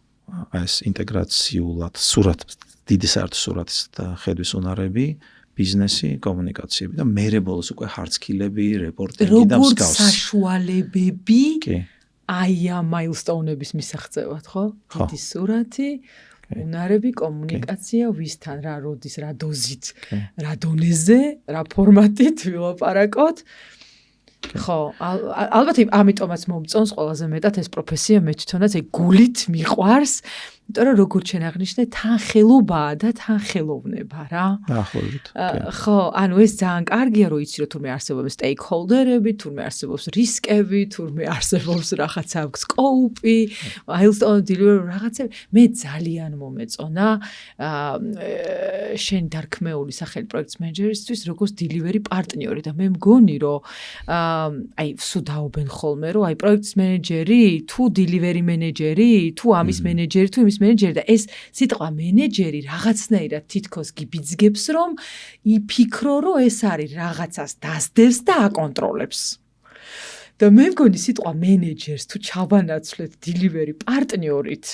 ეს ინტეგრაციულად დიდი საერთო სურათის და ხედვის უნარები, ბიზნესი, კომუნიკაციები და მერე ბოლოს უკვე hard skill-ები, რეპორტინგი და მსგავსი. როგორც საშუალებები აი ამ milestone-ების მისაღწევად, ხო? დიდი სურათი, უნარები, კომუნიკაცია, ვისთან, რა როდის, რა დოზით, რა დონეზე, რა ფორმატით ვილაპარაკოთ. ხო, ალბათ ამიტომაც მომწონს ყველაზე მეტად ეს პროფესია, მე თვითონაც ეგ გულით მიყვარს, იმიტომ რომ როგორც შენ აღნიშნე, თანხელობაა და თანხელოვნება რა. დაახლოებით. ხო, ანუ ეს ძალიან კარგია, რომ იცი რომ თურმე არსებობს stakeholder-ები, თურმე არსებობს რისკები, თურმე არსებობს რაღაცა scope-ი, milestone delivery რაღაცები. მე ძალიან მომეწონა შენ დარქმეული სახელი პროექტ მენეჯერისთვის, როგორც delivery პარტნიორი და მე მგონი რომ აი სუდაობენ ხოლმე რომ აი პროექტ მენეჯერი, თუ delivery მენეჯერი, თუ ამის მენეჯერი, თუ იმის მენეჯერი და ეს სიტყვა მენეჯერი რაღაცნაირად თითქოს გიბიძგებს რომ იფიქრო რომ ეს არის რაღაცას დასდევს და აკონტროლებს. და მე მგონი სიტყვა მენეჯერს თუ ჩავანაცვლეთ delivery პარტნიორით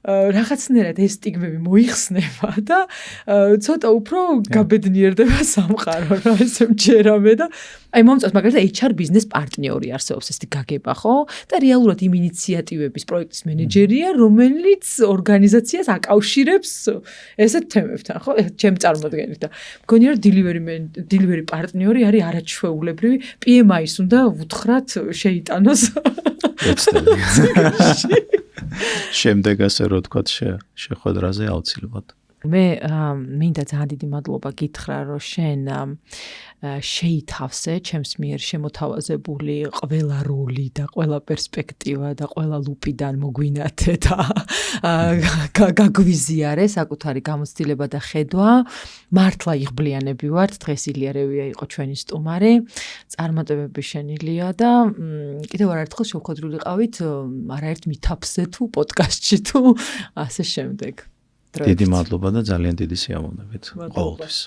რაღაცნაირად ეს სტიგმები მოიხსნება და ცოტა უფრო გაბედნიერდება სამყარო რა ესე მჯერამე და აი მომწონს მაგალითად HR ბიზნეს პარტნიორი არსებობს ესეთი გაგება ხო და რეალურად იმ ინიციატივების პროექტის მენეჯერია რომელიც ორგანიზაციას აკავშირებს ესეთ თემებთან ხო ჩემ წარმოდგენით და მგონი რომ delivery პარტნიორი არის არაჩვეულებრივი PMI-ს უნდა ვუთხრათ შეიტანოს შემდეგ ასე რო თქვა შეხვედრაზე აუცილებლად მე მინდა ძალიან დიდი მადლობა გითხრა რომ შენ შეითავსე ჩემს მიერ შემოთავაზებული ყველა როლი და ყველა პერსპექტივა და ყველა ლუპიდან მოგვინათე და გაგვიზიარე საკუთარი გამოცდილება და ხედვა მართლა იღბლიანები ვართ დღეს ილია რევია იყო ჩვენი სტუმარი წარმატებები შენილია და კიდევ არაერთხელ შევხვედრილიყავით არაერთ მითაფზე თუ პოდკასტში თუ ასე შემდეგ დიდი მადლობა და ძალიან დიდი სიამოვნებით ყოველთვის